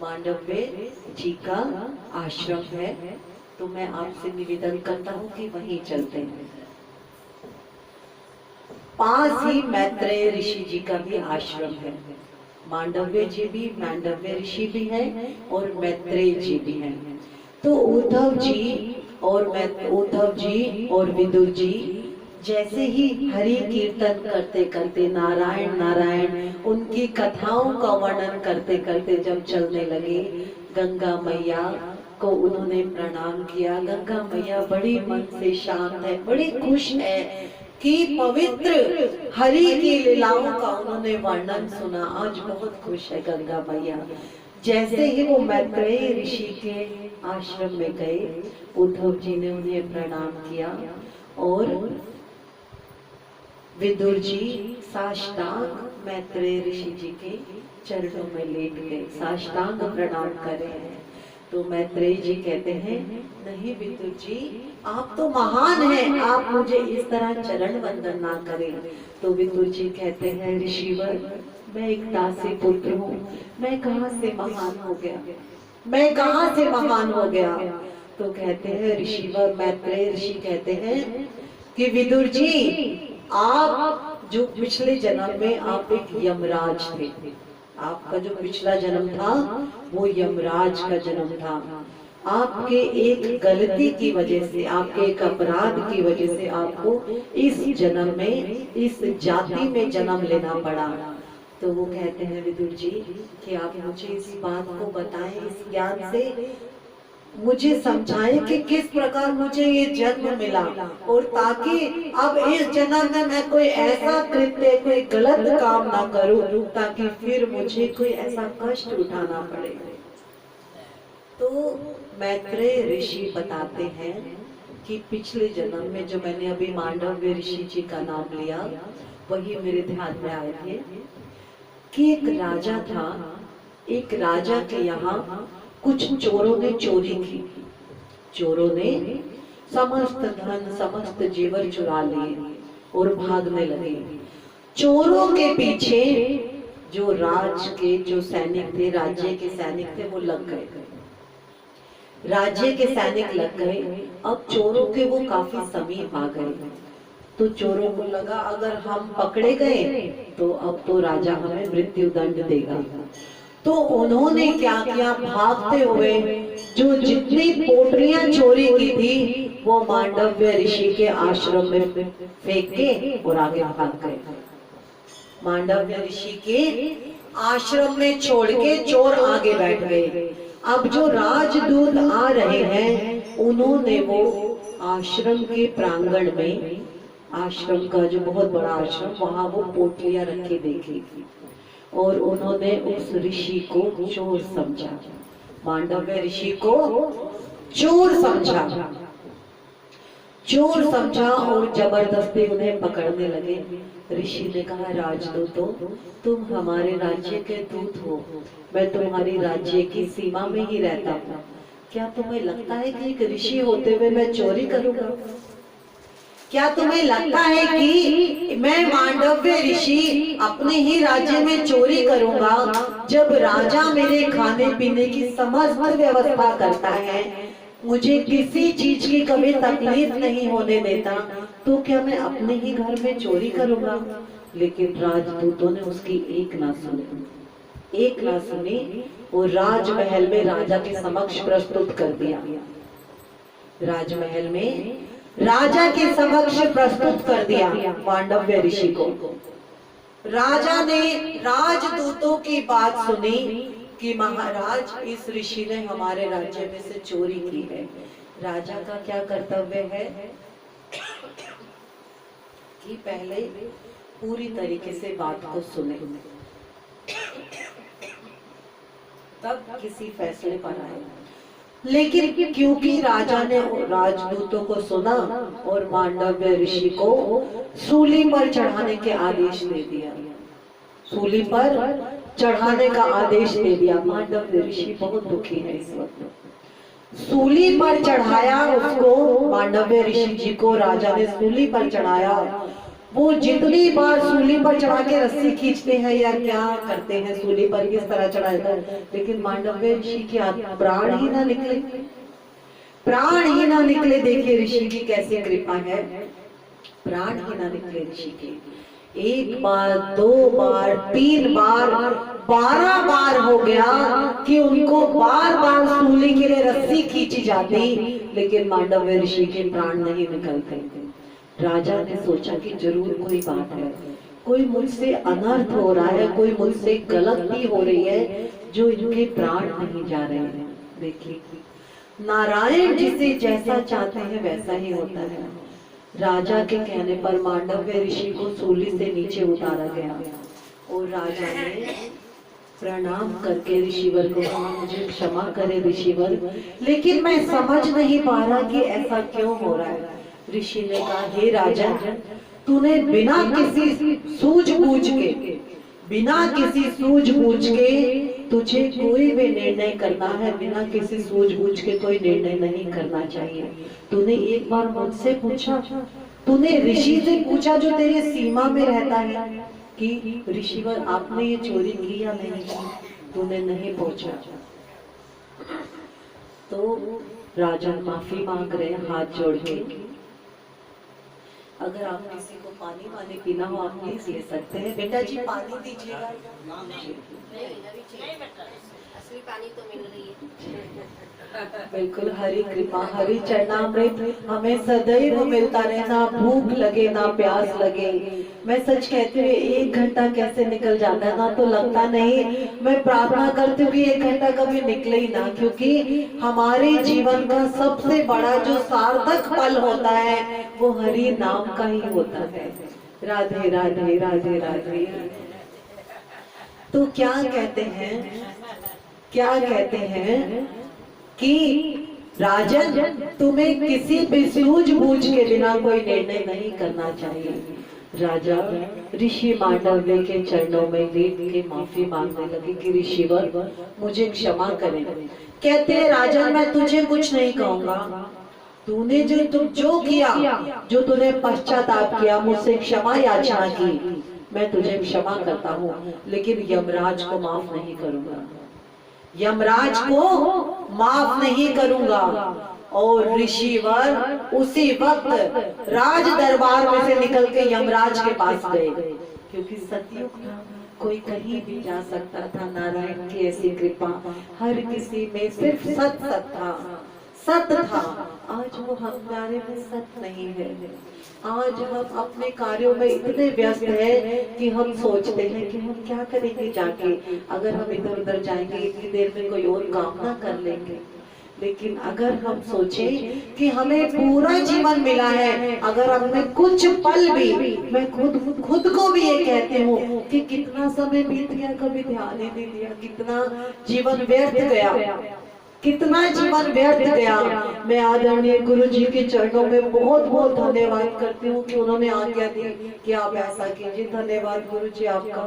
मांडव्य जी का आश्रम है, तो मैं आपसे निवेदन करता हूँ कि वहीं चलते हैं। पास ही मैत्रेय ऋषि जी का भी आश्रम है। मांडव्य जी भी, मांडव्य ऋषि भी हैं और मैत्रेय जी भी हैं। तो उद्धव जी और विदुर जी जैसे ही हरि कीर्तन करते करते, नारायण नारायण उनकी कथाओं का वर्णन करते करते जब चलने लगे, गंगा मैया को उन्होंने प्रणाम किया। गंगा मैया बड़ी मन से शांत है, बड़ी खुश है कि पवित्र हरि की लीलाओं का उन्होंने वर्णन सुना। आज बहुत खुश है गंगा मैया। जैसे ही वो मैत्रेय ऋषि के आश्रम में गए, उद्धव जी ने उन्हें प्रणाम किया और विदुर जी साष्टांग मैत्रेय ऋषि जी के चरणों में लेट गए, साष्टांग प्रणाम कर रहे हैं। तो मैत्रेय जी कहते हैं, नहीं विदुर जी, आप तो महान हैं, आप मुझे इस तरह चरण वंदन ना करें। तो विदुर जी कहते हैं, ऋषिवर, मैं एक दासी पुत्र हूँ, मैं कहाँ से महान हो गया, मैं कहाँ से महान हो गया। तो कहते हैं ऋषिवर, मैत्रेय ऋषि कहते हैं कि विदुर जी, आप जो पिछले जन्म में आप एक यमराज थे, आपका जो पिछला जन्म था वो यमराज का जन्म था। आपके एक गलती की वजह से, आपके एक अपराध की वजह से आपको इस जन्म में, इस जाति में जन्म लेना पड़ा। तो वो कहते हैं विदुर जी कि आप मुझे इस बात को बताएं, इस ज्ञान से मुझे समझाएं कि किस प्रकार मुझे ये जन्म मिला, और ताकि अब इस जन्म में मैं कोई ऐसा कृत्य, कोई गलत काम ना करूं, ताकि फिर मुझे कोई ऐसा कष्ट उठाना पड़े। तो मैत्रेय ऋषि बताते हैं कि पिछले जन्म में जो मैंने अभी मांडव्य ऋषि जी का नाम लिया, वही मेरे ध्यान में आए थे कि एक राजा था, एक राजा के यहाँ कुछ चोरों ने चोरी की। चोरों ने समस्त धन, समस्त जेवर चुरा लिए और भागने लगे। चोरों के पीछे जो राज के जो सैनिक थे, राज्य के सैनिक थे, वो लग गए। राज्य के सैनिक लग गए। अब चोरों के वो काफी समीप आ गए। तो चोरों को लगा अगर हम पकड़े गए तो अब तो राजा हमें मृत्यु दंड देगा। तो उन्होंने क्या किया, भागते हुए जो जितनी पोटलियां चोरी की थी वो मांडव्य ऋषि के आश्रम में फेंक के और आगे भाग गए। मांडव्य ऋषि के आश्रम में छोड़ के चोर आगे बैठ गए। अब जो राजदूत आ रहे हैं, उन्होंने वो आश्रम के प्रांगण में, आश्रम का जो बहुत बड़ा आश्रम, वहां वो पोटलियां रखी देखी और उन्होंने उस ऋषि को चोर समझा। मांडव्य ऋषि को चोर समझा, चोर समझा और जबरदस्ती उन्हें पकड़ने लगे। ऋषि ने कहा, राजदूतों, तुम हमारे राज्य के दूत हो, मैं तुम्हारी राज्य की सीमा में ही रहता हूँ, क्या तुम्हें लगता है कि एक ऋषि होते हुए मैं चोरी करूंगा? क्या तुम्हें लगता है कि मैं मांडव्य ऋषि अपने ही राज्य में चोरी करूंगा? जब राजा मेरे खाने पीने की समस्त व्यवस्था करता है, मुझे किसी चीज की कभी तकलीफ नहीं होने देता, तो क्या मैं अपने ही घर में चोरी करूंगा? लेकिन राजदूतों ने उसकी एक ना सुनी, एक ना सुनी और राजमहल में राजा के समक्ष प्रस्तुत कर दिया। राजमहल में राजा के समक्ष प्रस्तुत कर दिया मांडव्य ऋषि को। राजा ने राजदूतों की बात सुनी कि महाराज इस ऋषि ने हमारे राज्य में से चोरी की है। राजा का क्या कर्तव्य है कि पहले पूरी तरीके से बात को सुने, तब किसी फैसले पर आए। लेकिन क्योंकि राजा ने राजदूतों को सुना और मांडव्य ऋषि को सूली पर चढ़ाने के आदेश दे दिया, सूली पर चढ़ाने का आदेश दे दिया। मांडव्य ऋषि बहुत दुखी है इस वक्त। सूली पर चढ़ाया उसको, मांडव्य ऋषि जी को राजा ने सूली पर चढ़ाया। वो जितनी बार सूली पर चढ़ा के रस्सी खींचते हैं या क्या करते हैं, सूली पर किस तरह चढ़ाता है, लेकिन मांडव्य ऋषि के प्राण ही ना निकले, प्राण ही ना निकले। देखिए ऋषि की कैसी कृपा है, प्राण ही ना निकले ऋषि के। एक बार, दो बार, 3 बार, 12 बार हो गया कि उनको बार बार सूली के लिए रस्सी खींची जाती, लेकिन मांडव्य ऋषि के प्राण नहीं निकलते। राजा ने सोचा कि जरूर कोई बात है, कोई मुझसे अनर्थ हो रहा है, कोई मुझसे गलती हो रही है जो इनके प्राण नहीं जा रहे हैं। देखिए नारायण जिसे जैसा चाहते हैं वैसा ही होता है। राजा के कहने पर मांडव्य ऋषि को सूली से नीचे उतारा गया और राजा ने प्रणाम करके ऋषिवर को कहा, मुझे क्षमा करे ऋषिवर, लेकिन मैं समझ नहीं पा रहा कि ऐसा क्यों हो रहा है। ऋषि ने कहा, हे राजा, तूने बिना किसी सूझबूझ के, बिना किसी सूझबूझ के तुझे कोई भी निर्णय करना है, बिना किसी सूझबूझ के कोई निर्णय नहीं करना चाहिए। तूने एक बार मुझसे पूछा, तूने ऋषि से पूछा जो तेरे सीमा में रहता है कि ऋषिवर आपने ये चोरी की या नहीं की, तूने नहीं पूछा। तो राजा माफी मांग रहे हाथ जोड़ के। अगर आप किसी को पानी वानी पीना हो आप प्लीज ले सकते हैं। बेटा जी पानी दीजिएगा।
असली पानी तो मिल रही है।
बिल्कुल, हरी कृपा, हरी चरणामृत हमें सदैव मिलता रहे, ना भूख लगे ना प्यास लगे। मैं सच कहती हूँ 1 घंटा कैसे निकल जाता है ना तो लगता नहीं। मैं प्रार्थना करती हूँ कि 1 घंटा कभी निकले ही ना, क्योंकि हमारे जीवन का सबसे बड़ा जो सार्थक पल होता है वो हरि नाम का ही होता है। राधे राधे राधे राधे। तो क्या कहते हैं, क्या कहते हैं कि राजन तुम्हें किसी भी सूझबूझ के बिना कोई निर्णय नहीं करना चाहिए। राजा ऋषि मांडव्य के चरणों में लेट के माफी मांगने लगे कि ऋषिवर मुझे क्षमा करें। कहते हैं राजन मैं तुझे कुछ नहीं कहूंगा, तूने जो किया, जो तूने पश्चाताप किया, मुझसे क्षमा याचना की, मैं तुझे क्षमा करता हूँ, लेकिन यमराज को माफ नहीं करूंगा, यमराज को माफ नहीं करूंगा। और ऋषिवर उसी वक्त राज दरबार में से निकल के यमराज के पास गए, क्योंकि सतयुग था, कोई कहीं भी जा सकता था। नारायण की ऐसी कृपा, हर किसी में सिर्फ सत सत था, सत था। आज वो हमारे में सत नहीं है। आज हम अपने कार्यों में इतने व्यस्त हैं कि हम सोचते हैं कि हम क्या करेंगे जाके, अगर हम इधर उधर जाएंगे इतनी देर में कोई और काम ना कर लेंगे। लेकिन अगर हम सोचें कि हमें पूरा जीवन मिला है, अगर हमें कुछ पल भी, मैं खुद को भी ये कहती हूँ कि कितना समय बीत गया, कभी ध्यान ही नहीं दिया, कितना जीवन व्यर्थ गया, कितना जीवन व्यर्थ गया। मैं आदरणीय गुरु जी के चरणों में बहुत बहुत धन्यवाद करती हूँ कि उन्होंने आज्ञा दी कि आप ऐसा कीजिए। धन्यवाद गुरु जी आपका,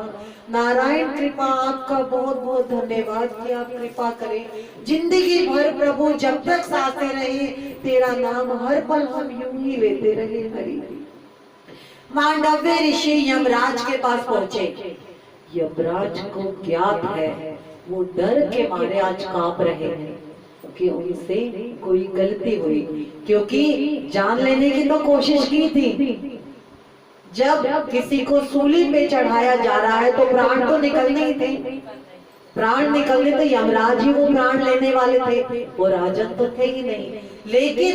नारायण कृपा आपका बहुत बहुत धन्यवाद कि आप कृपा करें। जिंदगी भर प्रभु जब तक सांसें रहे तेरा नाम हर पल हम यूं ही लेते रहे। हरि मांडव्य ऋषि यमराज के पास पहुंचे। यमराज को ज्ञात है, वो डर के मारे आज कांप रहे हैं कि उनसे कोई गलती हुई, क्योंकि जान लेने की तो कोशिश की थी। जब किसी को सूली पे चढ़ाया जा रहा है तो प्राण तो निकलने ही थे, प्राण निकलने तो यमराज ही वो प्राण लेने वाले थे, वो राजन तो थे ही नहीं। लेकिन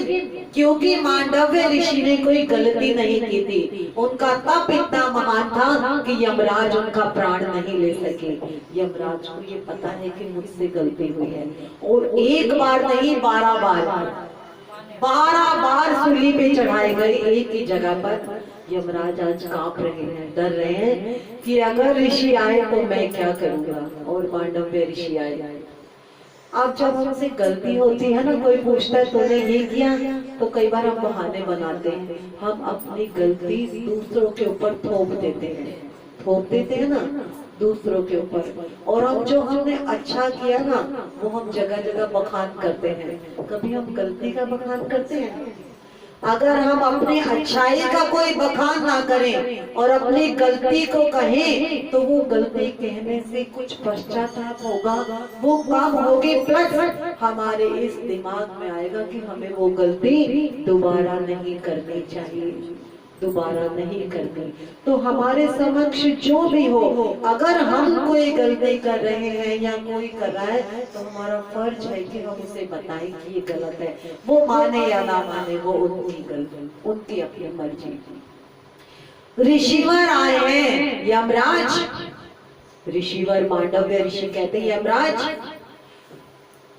क्योंकि मांडव्य ऋषि ने कोई गलती नहीं की थी, उनका तप इतना महान था कि यमराज उनका प्राण नहीं ले सके। यमराज को ये पता है कि मुझसे गलती हुई है, और एक बार नहीं 12 बार सूली पे चढ़ाए गए एक ही जगह पर। यमराज आज कांप रहे हैं, डर रहे हैं कि अगर ऋषि आए तो मैं क्या करूंगा। और मांडव्य ऋषि आए। अब जब हमसे गलती होती है ना, कोई पूछता है तूने ये किया, तो कई बार हम बहाने बनाते हैं, हम अपनी गलती दूसरों के ऊपर थोप देते हैं ना दूसरों के ऊपर। और हम जो हमने अच्छा किया ना, वो हम जगह जगह बखान करते हैं। कभी हम गलती का बखान करते हैं? अगर हम अपनी अच्छाई का कोई बखान ना करें और अपनी गलती को कहें, तो वो गलती कहने से कुछ पश्चाताप होगा, वो कम होगी, प्लस हमारे इस दिमाग में आएगा कि हमें वो गलती दोबारा नहीं करनी चाहिए, दोबारा नहीं करनी। तो हमारे समक्ष जो भी हो, अगर हम कोई गलती कर रहे हैं या कोई कर रहा है, तो हमारा फर्ज है कि हम उसे बताएं कि ये गलत है। वो माने या ना माने, वो उनकी गलती, उनकी अपनी मर्जी। ऋषिवर आए हैं, यमराज। ऋषिवर मांडव्य ऋषि कहते हैं, यमराज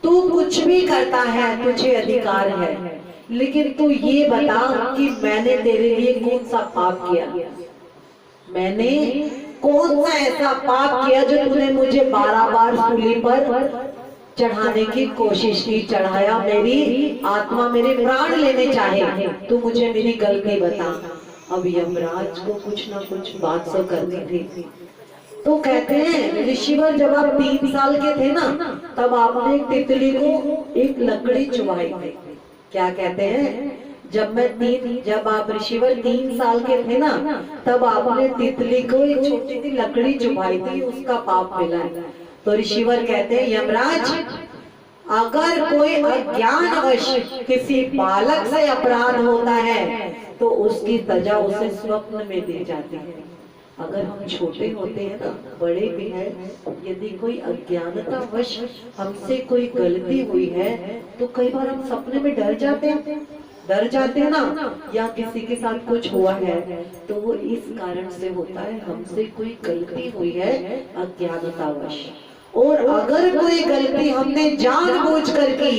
तू कुछ भी करता है, तुझे अधिकार है, लेकिन तू ये बता कि मैंने तेरे लिए कौन सा पाप किया? मैंने कौन सा ऐसा पाप किया जो तूने मुझे 12 बार सूली पर चढ़ाने की कोशिश की, चढ़ाया, मेरी आत्मा, मेरे प्राण लेने चाहे, तू मुझे मेरी गलती बता। अब यमराज को कुछ ना कुछ बात तो करनी थी। तो कहते हैं ऋषिवर, जब आप 3 साल के थे ना, तब आपने एक तितली को एक लकड़ी चुभाई थी। क्या कहते हैं? जब आप ऋषिवर 3 साल के थे ना, तब आपने तितली को एक छोटी सी लकड़ी चुभाई थी, उसका पाप मिला है। तो ऋषिवर कहते हैं, यमराज अगर कोई अज्ञानवश किसी बालक से अपराध होता है, तो उसकी सजा उसे स्वप्न में दी जाती है। अगर हम छोटे होते हैं ना, बड़े भी हैं, यदि कोई अज्ञानतावश हमसे कोई गलती हुई है, तो कई बार हम सपने में डर जाते हैं ना, या किसी के साथ कुछ हुआ है, तो वो इस कारण से होता है, हमसे कोई गलती हुई है अज्ञानतावश। और अगर कोई गलती हमने जानबूझकर की,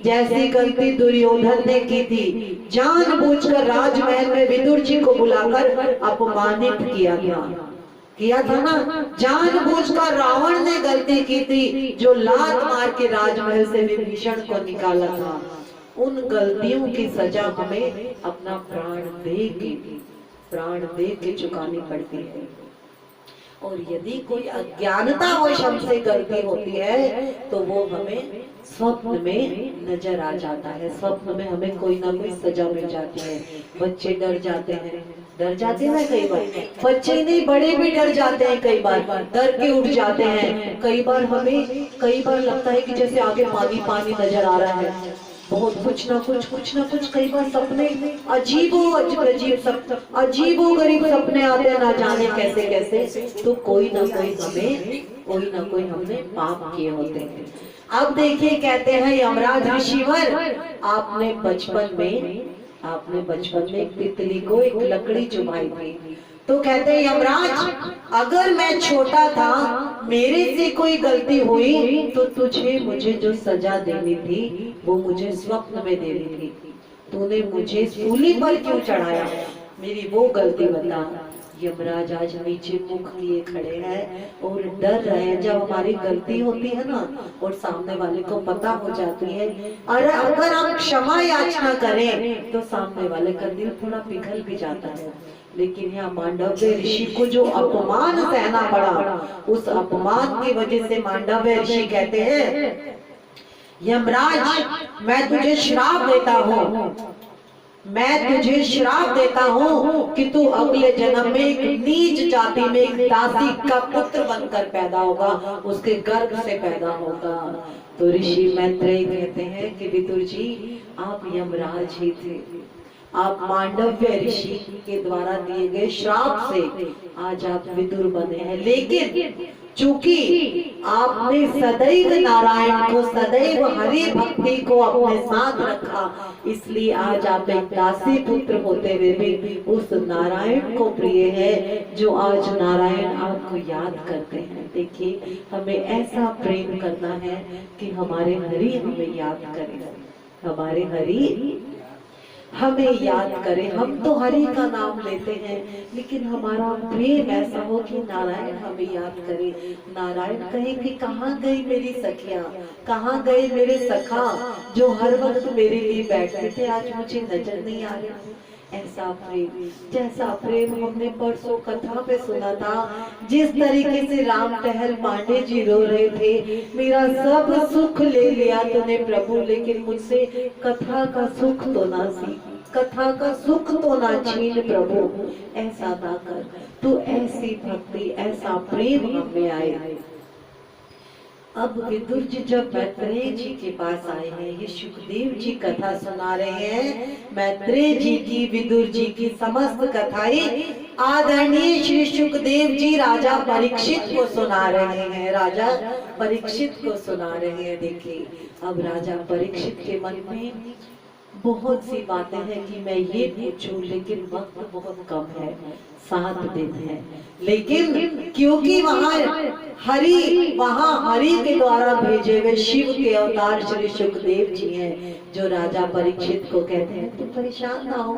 जैसी गलती दुर्योधन ने की थी, जानबूझकर राजमहल में विदुर जी को बुलाकर अपमानित किया था ना, जानबूझकर रावण ने गलती की थी, जो लात मार के राजमहल से विभीषण को निकाला था। उन गलतियों की सजा हमें अपना प्राण दे के चुकानी पड़ती है। और यदि कोई अज्ञानतावश हमसे गलती होती है, तो वो हमें स्वप्न में नजर आ जाता है, स्वप्न में हमें कोई ना कोई सजा मिल जाती है। बच्चे डर जाते हैं कई बार, बच्चे ही नहीं बड़े भी डर जाते हैं, कई बार डर के उठ जाते हैं। कई बार लगता है कि जैसे आगे पानी नजर आ रहा है, बहुत कुछ ना कुछ कई बार सपने अजीबो-गरीब सपने आते हैं, ना जाने कैसे। तो कोई ना कोई हमने पाप किए होते हैं। अब देखिए, कहते हैं यमराज ऋषिवर, आपने बचपन में एक तितली को एक लकड़ी चुभाई थी। तो कहते हैं यमराज, अगर मैं छोटा था, मेरे से कोई गलती हुई, तो तुझे मुझे जो सजा देनी थी वो मुझे स्वप्न में देनी थी। तूने मुझे सूली पर क्यों चढ़ाया? मेरी वो गलती बता। यमराज आज नीचे मुख किए खड़े हैं और डर रहे हैं। जब हमारी गलती होती है ना, और सामने वाले को पता हो जाती है, अगर हम क्षमा याचना करें, तो सामने वाले का दिल थोड़ा पिघल भी जाता है। लेकिन यहाँ मांडव्य ऋषि को जो अपमान सहना पड़ा, उस अपमान की वजह से मांडव्य ऋषि कहते हैं, यमराज मैं तुझे श्राप देता हूँ कि तू अगले जन्म में एक नीच जाति में एक दासी का पुत्र बनकर पैदा होगा, उसके गर्भ से पैदा होगा। तो ऋषि मैत्रेय कहते हैं कि विदुर जी, आप यमराज ही थे, आप मांडव्य ऋषि के द्वारा दिए गए श्राप से आज आप विदुर बने हैं। लेकिन चूंकि आपने सदैव नारायण को, सदैव हरि भक्ति को अपने साथ रखा, इसलिए आज आप एक दासी पुत्र होते हुए भी उस नारायण को प्रिय है जो आज नारायण आपको याद करते हैं। देखिए, हमें ऐसा प्रेम करना है कि हमारे हरि हमें याद करें, हमारे हरि हमें याद करें। हम तो हरि का नाम लेते हैं, लेकिन हमारा प्रेम ऐसा हो कि नारायण हमें याद करे। नारायण कहे कि कहाँ गई मेरी सखियां, कहाँ गए मेरे सखा जो हर वक्त मेरे लिए बैठते थे, आज मुझे नजर नहीं आ रहा। ऐसा प्रेम, जैसा प्रेम हमने परसों कथा पे सुना था, जिस तरीके से राम टहल पांडे जी रो रहे थे, मेरा सब सुख ले लिया तूने प्रभु, लेकिन मुझसे कथा का सुख तो ना सीख, कथा का सुख तो ना छीन प्रभु, ऐसा ना कर। तो ऐसी भक्ति, ऐसा प्रेम हमें आए। अब विदुर जी जब मैत्रेय जी के पास आए हैं, ये सुखदेव जी कथा सुना रहे हैं, मैत्रेय जी की, विदुर जी की समस्त कथाएं आदरणीय श्री सुखदेव जी राजा परीक्षित को सुना रहे हैं, राजा परीक्षित को सुना रहे हैं। देखिए, अब राजा परीक्षित के मन में बहुत सी बातें हैं कि मैं ये पूछूं, लेकिन वक्त बहुत कम है, 7 दिन है, लेकिन क्योंकि वहाँ हरि के द्वारा भेजे हुए शिव के अवतार श्री सुखदेव जी हैं, जो राजा परीक्षित को कहते हैं तुम परेशान ना हो,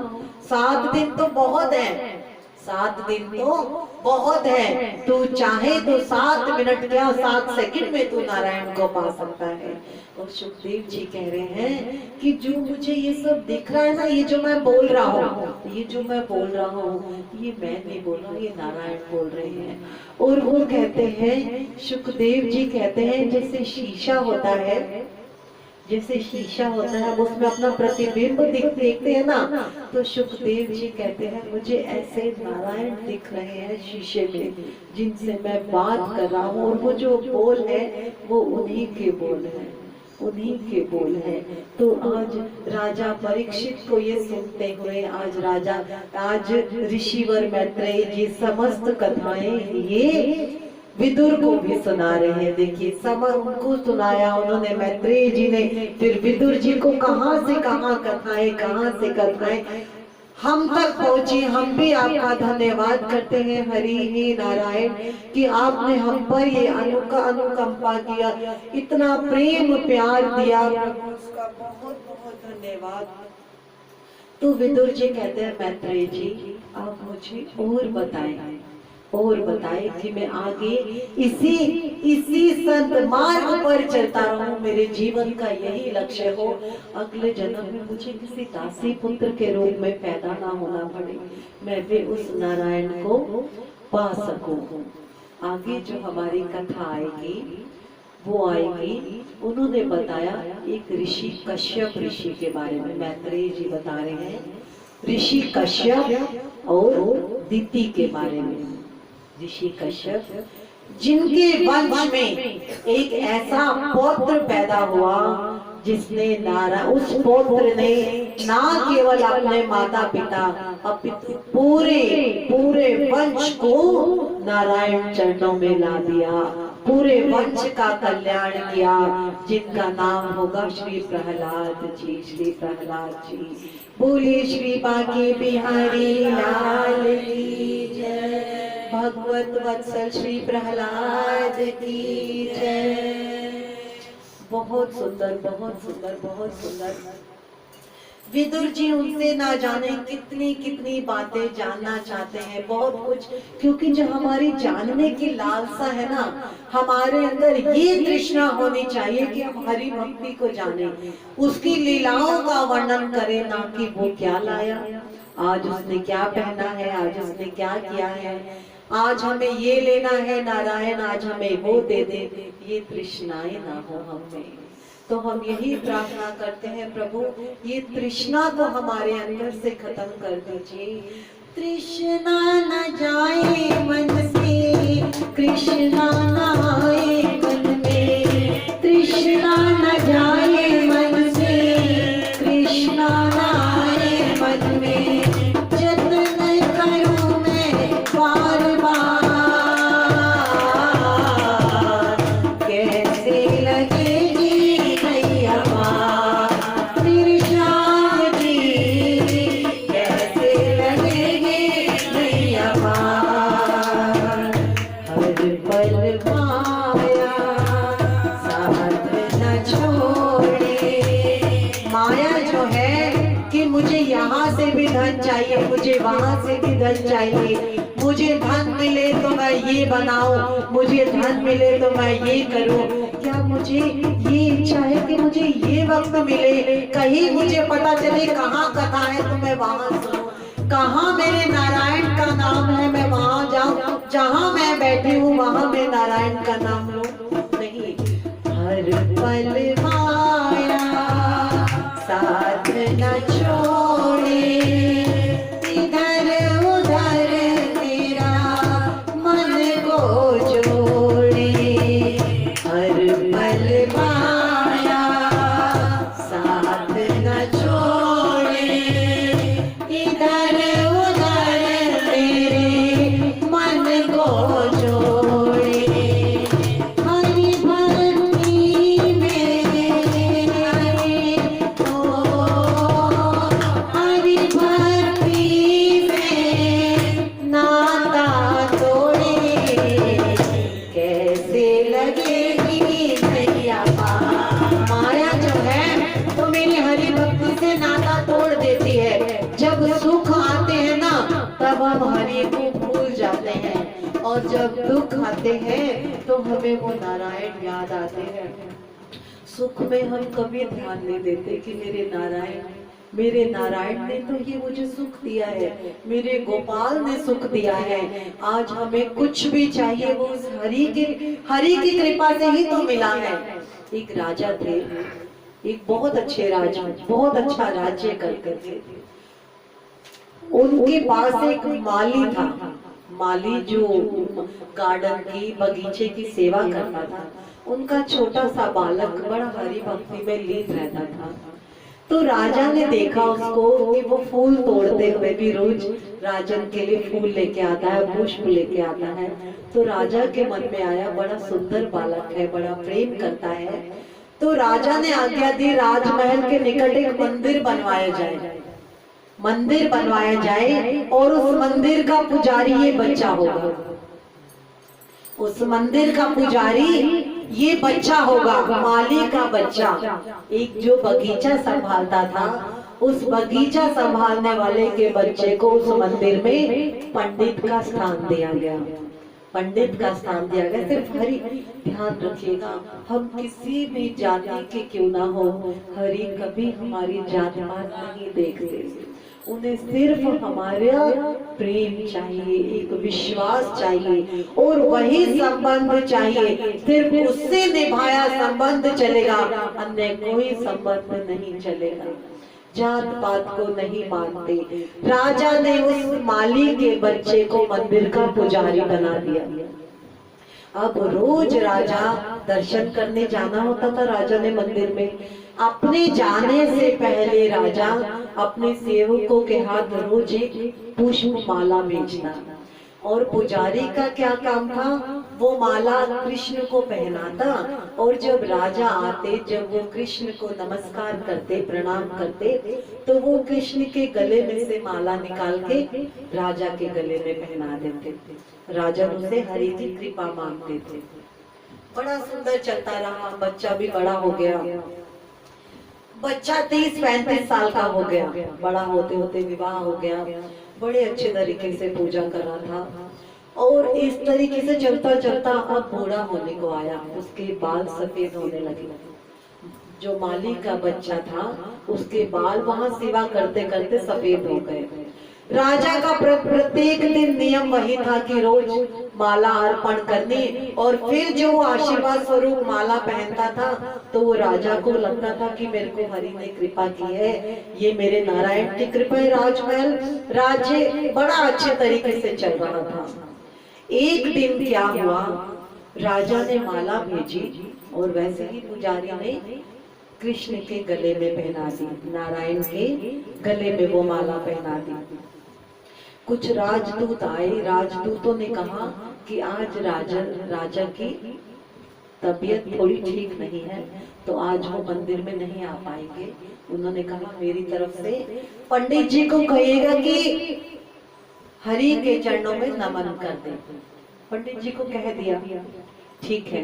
7 दिन तो बहुत है, 7 दिन तो बहुत है, तू चाहे तो 7 मिनट क्या 7 सेकंड में तू नारायण को पा सकता है। और सुखदेव जी कह रहे हैं कि जो मुझे ये सब दिख रहा है ना, ये जो मैं बोल रहा हूँ, ये जो मैं बोल रहा हूँ, ये मैं नहीं बोल रहा, ये नारायण बोल रहे हैं। और वो कहते हैं, सुखदेव जी कहते हैं, जैसे शीशा होता है, जैसे शीशा होता है, उसमें अपना प्रतिबिंब देखते हैं ना, तो सुखदेव जी कहते हैं मुझे ऐसे नारायण दिख रहे हैं शीशे में, जिनसे मैं बात कर रहा हूँ, और वो जो बोल है वो उन्हीं के बोल है, उन्हीं के बोल है। तो आज राजा परीक्षित को ये सुनते हुए, आज ऋषिवर मैत्रेय जी समस्त कथाएं ये विदुर को भी सुना रहे हैं। देखिए, सब उनको सुनाया उन्होंने, मैत्रेय जी ने, फिर विदुर जी को कहां से कहां कथाएं हम तक पहुंची। हम भी आपका धन्यवाद करते हैं हरि ही नारायण कि आपने हम पर ये अनुकंपा किया, इतना प्रेम प्यार दिया, उसका बहुत बहुत धन्यवाद। तो विदुर जी कहते हैं मैत्रेय जी आप मुझे और बताएं कि मैं आगे इसी संत मार्ग पर चलता रहूं, मेरे जीवन का यही लक्ष्य हो, अगले जन्म में मुझे किसी दासी पुत्र के रूप में पैदा ना होना पड़े, मैं भी उस नारायण को पा सकूं। आगे जो हमारी कथा आएगी वो आएगी, उन्होंने बताया एक ऋषि कश्यप ऋषि के बारे में, मैत्रेय जी बता रहे हैं ऋषि कश्यप और दिति के बारे में। ऋषि कश्यप जिनके वंश में एक ऐसा पौत्र पैदा हुआ जिसने उस पौत्र ने ना केवल अपने माता पिता पूरे वंश को नारायण चरणों में ला दिया, पूरे वंश का कल्याण किया, जिनका नाम होगा श्री प्रहलाद जी। श्री प्रहलाद जी बोले श्री बांके बिहारी लाल की जय, भगवत वत्सल श्री प्रहलाद की जय। बहुत सुंदर, बहुत सुंदर, बहुत सुंदर। विदुर जी उनसे ना जाने कितनी बातें जानना चाहते हैं, बहुत कुछ, क्योंकि जो हमारी जानने की लालसा है ना, हमारे अंदर ये तृष्णा होनी चाहिए कि हम हरि भक्ति को जाने, उसकी लीलाओं का वर्णन करें, ना कि वो क्या लाया, आज उसने क्या पहना है, आज उसने क्या किया है, आज हमें ये लेना है नारायण, आज हमें वो दे दे, ये तृष्णाएं ना हो हमें। तो हम यही प्रार्थना करते हैं प्रभु, ये तृष्णा को हमारे अंदर से खत्म कर दीजिए। तृष्णा न जाए मन से, कृष्णा न आए मन में, तृष्णा न जाए मन से, कृष्णा न आए मन में, जतन करूं मैं बार बार, मुझे यहाँ से भी धन चाहिए, मुझे वहाँ से भी धन चाहिए, मुझे धन मिले तो मैं ये बनाऊं, मुझे धन मिले तो मैं ये करूं, क्या मुझे ये इच्छा है कि मुझे ये वक्त मिले, कहीं मुझे पता चले कहाँ कथा है तो मैं वहाँ सुनूं, कहाँ मेरे नारायण का नाम है मैं वहाँ जाऊं, जहाँ मैं बैठी हूँ वहाँ मैं नारायण का नाम लूं। नहीं, हर पल माया साथ न छोड़े, इधर उधर तेरा मन को जोड़े, हर पल माया साथ न छोड़े, इधर उधर तेरे मन को जोड़े, हरि भक्ति में हरि भक्ति में नाता तोड़े, कैसे लगेगी नैया पार। माया जो है तो मेरी हरि भक्ति से नाता तोड़ देती है। जब सुख आते हैं ना तब हम हरि को भूल जाते हैं, और जब दुख आते हैं तो हमें वो नारायण याद आते हैं। सुख में हम कभी ध्यान नहीं देते कि मेरे नारायण ने तो ये मुझे सुख दिया है, मेरे गोपाल ने सुख दिया है। आज हमें कुछ भी चाहिए वो उस हरि की कृपा से ही तो मिला है। एक राजा थे, एक बहुत अच्छे राजा, बहुत अच्छा राज्य करते थे। उनके पास एक माली था, माली जो गार्डन की बगीचे की सेवा करता था। उनका छोटा सा बालक बड़ा हरि भक्ति में लीन रहता था। तो राजा ने देखा उसको कि वो फूल तोड़ते हुए भी रोज राजन के लिए फूल लेके आता है, पुष्प लेके आता है। तो राजा के मन में आया बड़ा सुंदर बालक है, बड़ा प्रेम करता है। तो राजा ने आज्ञा दी राजमहल के निकट एक मंदिर बनवाया जाए, मंदिर बनवाया जाए और उस मंदिर का पुजारी ये बच्चा होगा, उस मंदिर का पुजारी ये बच्चा होगा, माली का बच्चा। एक जो बगीचा संभालता था उस बगीचा संभालने वाले के बच्चे को उस मंदिर में पंडित का स्थान दिया गया, पंडित का स्थान दिया गया। सिर्फ हरि, ध्यान रखिएगा, हम किसी भी जाति के क्यों ना हो, हरि कभी हमारी जात पात नहीं देखते। उन्हें सिर्फ हमारा प्रेम चाहिए, एक विश्वास चाहिए और वही संबंध चाहिए। सिर्फ उससे निभाया संबंध चलेगा, अन्य कोई संबंध नहीं चलेगा। जात पात को नहीं मानते। राजा ने उस माली के बच्चे को मंदिर का पुजारी बना दिया। अब रोज राजा दर्शन करने जाना होता था राजा ने मंदिर में। अपने जाने से पहले राजा अपने सेवकों के हाथ रोज एक पुष्प माला बेचता, और पुजारी का क्या काम था, वो माला कृष्ण को पहनाता, और जब राजा आते, जब वो कृष्ण को नमस्कार करते, प्रणाम करते, तो वो कृष्ण के गले में से माला निकाल के राजा के गले में पहना देते। राजा उसे हरि की कृपा मांगते थे। बड़ा सुंदर चलता रहा, बच्चा भी बड़ा हो गया। बच्चा 30-35 साल का हो गया, बड़ा होते होते विवाह हो गया। बड़े अच्छे तरीके से पूजा कर रहा था, और इस तरीके से चलता चलता अब बूढ़ा होने को आया। उसके बाल सफेद होने लगे। जो माली का बच्चा था उसके बाल वहां सेवा करते करते सफेद हो गए। राजा का प्रत्येक दिन नियम वही था कि रोज माला अर्पण करनी, और फिर जो आशीर्वाद स्वरूप माला पहनता था तो वो राजा को लगता था कि मेरे को हरि ने कृपा की है, ये मेरे नारायण की कृपा है। राजमहल राज्य बड़ा अच्छे तरीके से चल रहा था। एक दिन क्या हुआ, राजा ने माला भेजी और वैसे ही पुजारी ने कृष्ण के गले में पहना दी, नारायण के गले में वो माला पहना दी। कुछ राजदूत आए, राजदूतों ने कहा कि आज राजा की तबीयत थोड़ी ठीक नहीं है, तो आज वो मंदिर में नहीं आ पाएंगे। उन्होंने कहा मेरी तरफ से पंडित जी को कहिएगा कि हरि के चरणों में नमन कर दे। पंडित जी को कह दिया, ठीक है।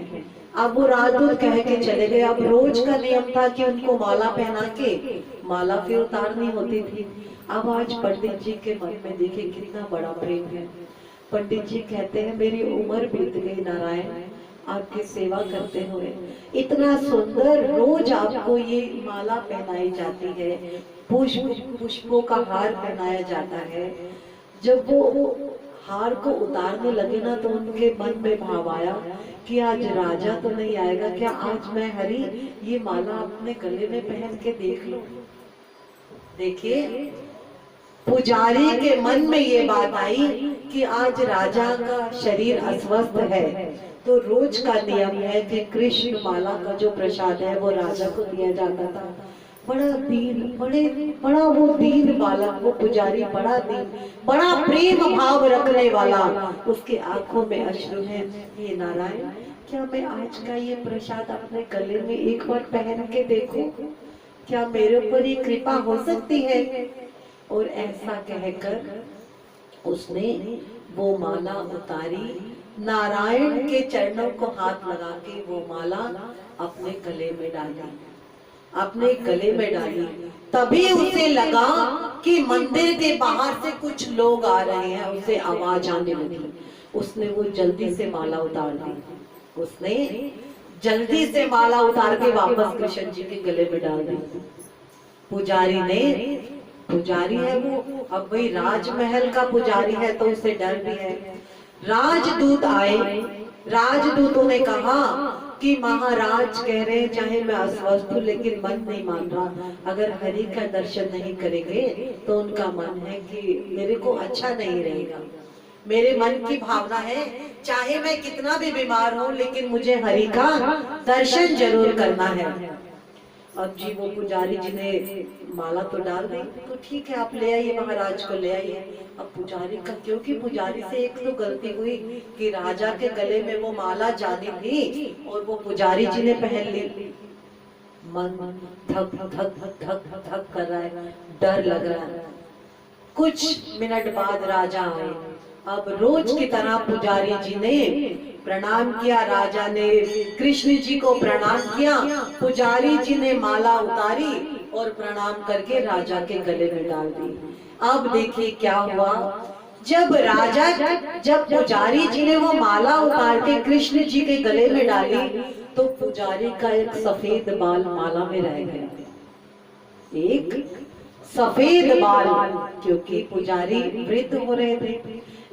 अब वो रात दूर कह के चले गए। अब रोज का नियम था कि उनको माला पहना के माला फिर उतारनी होती थी। अब आज पंडित जी के मन में देखिए कितना बड़ा प्रेम है। पंडित जी कहते हैं मेरी उम्र बीत गई नारायण आपकी सेवा करते हुए, इतना सुंदर रोज आपको ये माला पहनाई जाती है, पुष्पों का हार पहनाया जाता है। जब वो हार को उतारने लगे ना तो उनके मन में भाव आया कि आज राजा तो नहीं आएगा क्या, आज मैं हरि ये माला अपने गले में पहन के देख लूं। देखिए पुजारी के मन में ये बात आई कि आज राजा का शरीर अस्वस्थ है, तो रोज का नियम है कि कृष्ण माला का जो प्रसाद है वो राजा को दिया जाता था। बड़ा वो दीन बालक, वो पुजारी बड़ा दीन, बड़ा प्रेम भाव रखने वाला, उसके आंखों में अश्रु है। हे नारायण क्या मैं आज का ये प्रसाद अपने गले में एक बार पहन के देखूं, क्या मेरे ऊपर ये कृपा हो सकती है। और ऐसा कहकर उसने वो माला उतारी, नारायण के चरणों को हाथ लगा के वो माला अपने गले में डाली, अपने गले में डाली। तभी उसे लगा कि मंदिर के बाहर से कुछ लोग आ रहे हैं, उसे आवाज आने लगी। उसने वो जल्दी से माला उतार दी, उसने जल्दी से माला उतार के वापस कृष्ण जी के गले में डाल दी। पुजारी है वो, अब भाई राजमहल का पुजारी है तो उसे डर भी है। राजदूत आए, राजदूतों ने कहा कि महाराज कह रहे हैं चाहे मैं अस्वस्थ हूँ लेकिन मन नहीं मान रहा, अगर हरि का दर्शन नहीं करेंगे तो उनका मन है कि मेरे को अच्छा नहीं रहेगा। मेरे मन की भावना है चाहे मैं कितना भी बीमार हूँ लेकिन मुझे हरि का दर्शन जरूर करना है। अब जी वो पुजारी जी ने माला तो डाल दी, तो ठीक है आप ले आइए, महाराज को ले आइए। अब पुजारी का, क्योंकि पुजारी से एक तो गलती हुई कि राजा के गले में वो माला जानी थी और वो पुजारी जी ने पहन ली। मन धक धक धक धक कर रहा है, डर लग रहा है। कुछ मिनट बाद राजा आए। अब रोज की तरह पुजारी जी ने प्रणाम किया, राजा ने कृष्ण जी को प्रणाम किया, पुजारी जी ने माला उतारी और प्रणाम करके राजा के गले में डाल दी। अब देखिए क्या हुआ, जब पुजारी जी ने वो माला उतार के कृष्ण जी के गले में डाली तो पुजारी का एक सफेद बाल माला में रह गया, एक सफेद बाल, क्योंकि पुजारी वृद्ध हो रहे थे,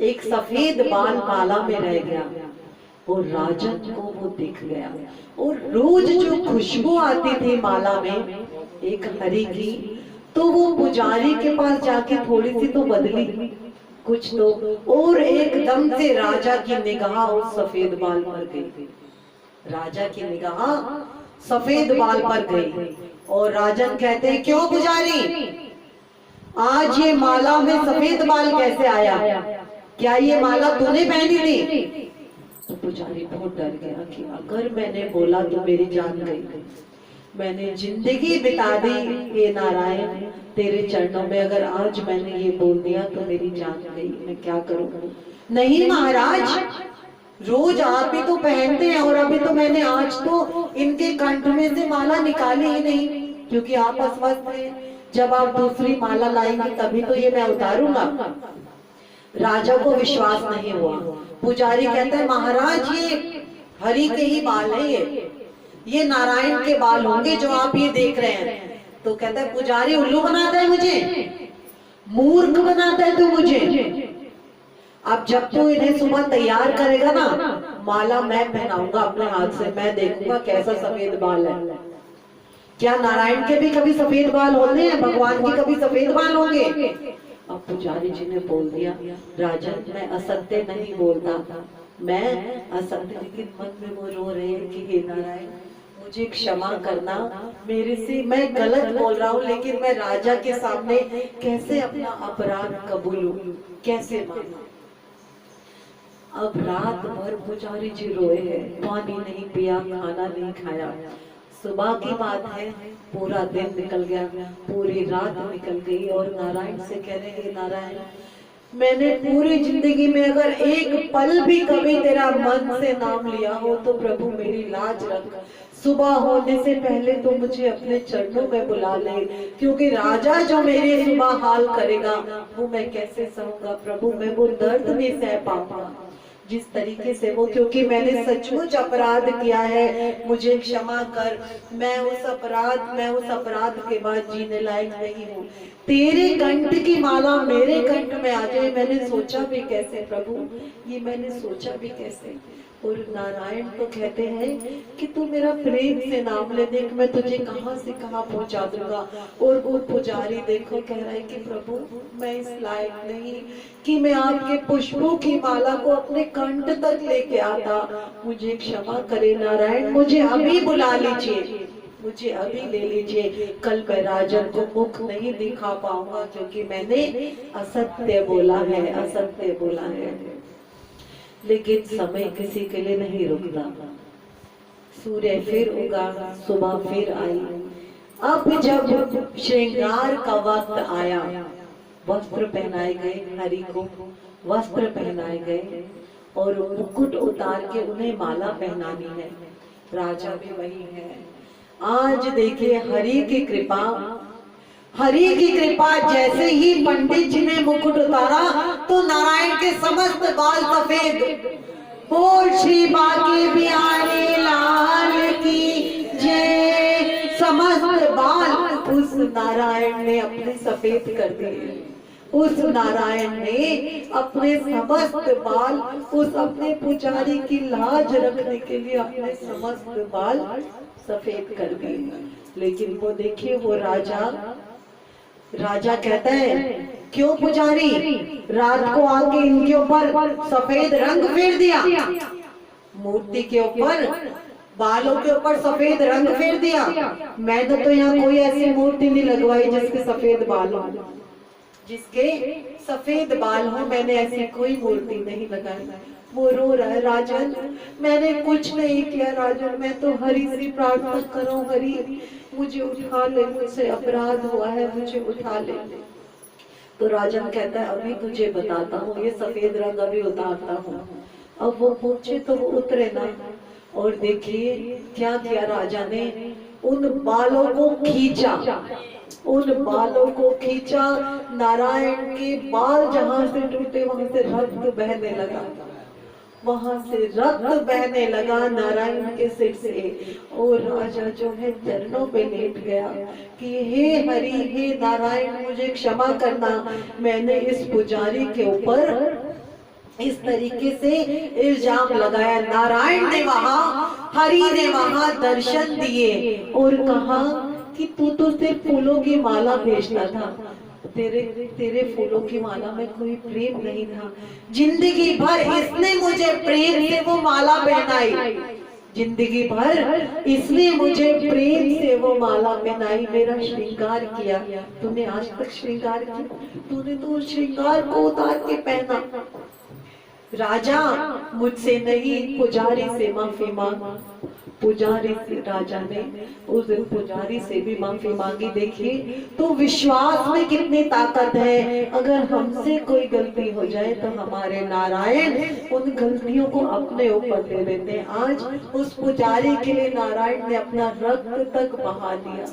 एक सफेद बाल माला में रह गया। और राजन को वो दिख गया। और रोज जो खुशबू आती थी माला में एक हरि की, तो वो पुजारी के पास जाके थोड़ी सी तो बदली कुछ तो, और एकदम से राजा की निगाह उस सफेद बाल पर गई। राजा की निगाह सफेद बाल पर गई और राजन कहते हैं क्यों पुजारी, आज ये माला में सफेद बाल कैसे आया, क्या ये माला तूने पहनी थी। तो पुजारी बहुत डर गया कि अगर मैंने बोला तो मेरी जान गई, मैंने जिंदगी बिता दी हे नारायण तेरे चरणों में, अगर आज मैंने ये बोल दिया तो मेरी जान गई, मैं क्या करूं। नहीं महाराज, रोज आप ही तो पहनते हैं और अभी तो मैंने आज तो इनके कंठ में से माला निकाली ही नहीं, क्योंकि आप अस्वस्थ हैं, जब आप दूसरी माला लाएंगे तभी तो ये मैं उतारूंगा। राजा को विश्वास नहीं हुआ। पुजारी कहता है महाराज ये हरि के ही बाल है, ये नारायण के बाल होंगे जो आप ये देख रहे हैं। तो कहता है पुजारी उल्लू बनाता है मुझे, मूर्ख बनाता है तू मुझे। अब जब तू इन्हें सुबह तैयार करेगा ना, माला मैं पहनाऊंगा अपने हाथ से, मैं देखूंगा कैसा सफेद बाल है। क्या नारायण के भी कभी सफेद बाल होते हैं, भगवान के कभी सफेद बाल होंगे। अब पुजारी जी ने बोल दिया राजन मैं असत्य नहीं बोलता, मैं असत्य, लेकिन मन में वो रो रहे हैं कि हे नारायण मुझे क्षमा करना, मेरे से मैं गलत बोल रहा हूँ, लेकिन मैं राजा के सामने कैसे अपना अपराध कबूलूं, कैसे मानूं। अब रात भर पुजारी जी रोए हैं, पानी नहीं पिया, खाना नहीं खाया। सुबह की बात है, पूरा दिन निकल गया, पूरी रात निकल गई और नारायण से कह रहे हैं नारायण मैंने पूरी जिंदगी में अगर एक पल भी कभी तेरा मन से नाम लिया हो तो प्रभु मेरी लाज रख। सुबह होने से पहले तो मुझे अपने चरणों में बुला ले, क्योंकि राजा जो मेरे सुबह हाल करेगा वो मैं कैसे सहूंगा प्रभु, मैं वो दर्द नहीं सह पाऊंगा जिस तरीके से वो, क्योंकि मैंने सचमुच अपराध किया है, मुझे क्षमा कर। मैं उस अपराध के बाद जीने लायक नहीं हूँ। तेरे कंठ की माला मेरे कंठ में आ जाए, मैंने सोचा भी कैसे प्रभु, ये मैंने सोचा भी कैसे। और नारायण तो कहते हैं कि तू मेरा प्रेम से नाम ले, देख मैं तुझे कहां से कहां पहुंचा दूंगा। और वो पुजारी देखो कह रहा है कि प्रभु मैं इस लायक नहीं कि मैं आपके पुष्पों की माला को अपने कंठ तक लेके आता, मुझे क्षमा करे नारायण, मुझे अभी बुला लीजिए, मुझे अभी ले लीजिए। कल मैं राजन को मुख नहीं दिखा पाऊंगा क्योंकि मैंने असत्य बोला है, असत्य बोला है। लेकिन समय किसी के लिए नहीं रुकता। सूर्य फिर उगा, सुबह फिर आई। अब जब श्रृंगार का वक्त आया, वस्त्र पहनाए गए, हरि को वस्त्र पहनाए गए और मुकुट उतार के उन्हें माला पहनानी है। राजा भी वही है। आज देखिए हरि की कृपा, हरि की कृपा, जैसे ही पंडित जी ने मुकुट उतारा तो नारायण के समस्त बाल सफेद। बोल श्री बांके बिहारी लाल की जय। समस्त बाल उस नारायण ने अपने सफेद कर दिए। उस नारायण ने अपने समस्त बाल, उस अपने पुजारी की लाज रखने के लिए अपने समस्त बाल सफेद कर दिए। लेकिन वो देखिए वो राजा कहता है क्यों पुजारी, रात को आके इनके ऊपर सफेद रंग फेर दिया, मूर्ति के ऊपर बालों के ऊपर सफेद रंग फेर दिया। मैंने तो यहाँ कोई ऐसी मूर्ति नहीं लगवाई जिसके सफेद बाल हो, जिसके सफेद बाल हो, मैंने ऐसी कोई मूर्ति नहीं लगाई। वो रो रहा है, राजन मैंने कुछ नहीं किया राजन, मैं तो हरि से प्रार्थना करो, हरि मुझे उठा ले, मुझसे अपराध हुआ है, मुझे उठा ले। तो राजन कहता है अभी तुझे बताता हूँ, ये सफेद रंग अभी उतारता हूँ। अब वो पूछे तो वो उतरे ना। और देखिए क्या किया राजा ने, उन बालों को खींचा, उन बालों को खींचा। नारायण के बाल जहां से टूटे वहां से रक्त बहने लगा, वहां से रक्त बहने लगा नारायण के सिर से। और राजा जो है चरणों पे लेट गया कि हे हरि, हे नारायण मुझे क्षमा करना, मैंने इस पुजारी के ऊपर इस तरीके से इल्जाम लगाया। नारायण ने वहां, हरि ने वहां दर्शन दिए और कहा कि तू तो सिर्फ फूलों की माला भेजता था, तेरे फूलों की माला में कोई प्रेम नहीं था। जिंदगी भर इसने मुझे प्रेम से वो माला पहनाई, जिंदगी भर इसने मुझे प्रेम से वो माला पहनाई, मेरा श्रृंगार किया। तूने आज तक श्रृंगार किया? तूने तो श्रृंगार को उतार के पहना। राजा मुझसे नहीं, पुजारी से माफी मांग। पुजारी से राजा ने उस दिन पुजारी से भी माफी मांगी। देखिए तो विश्वास में कितनी ताकत है। अगर हमसे कोई गलती हो जाए तो हमारे नारायण उन गलतियों को अपने ऊपर ले लेते हैं। आज उस पुजारी के लिए नारायण ने अपना रक्त तक बहा दिया,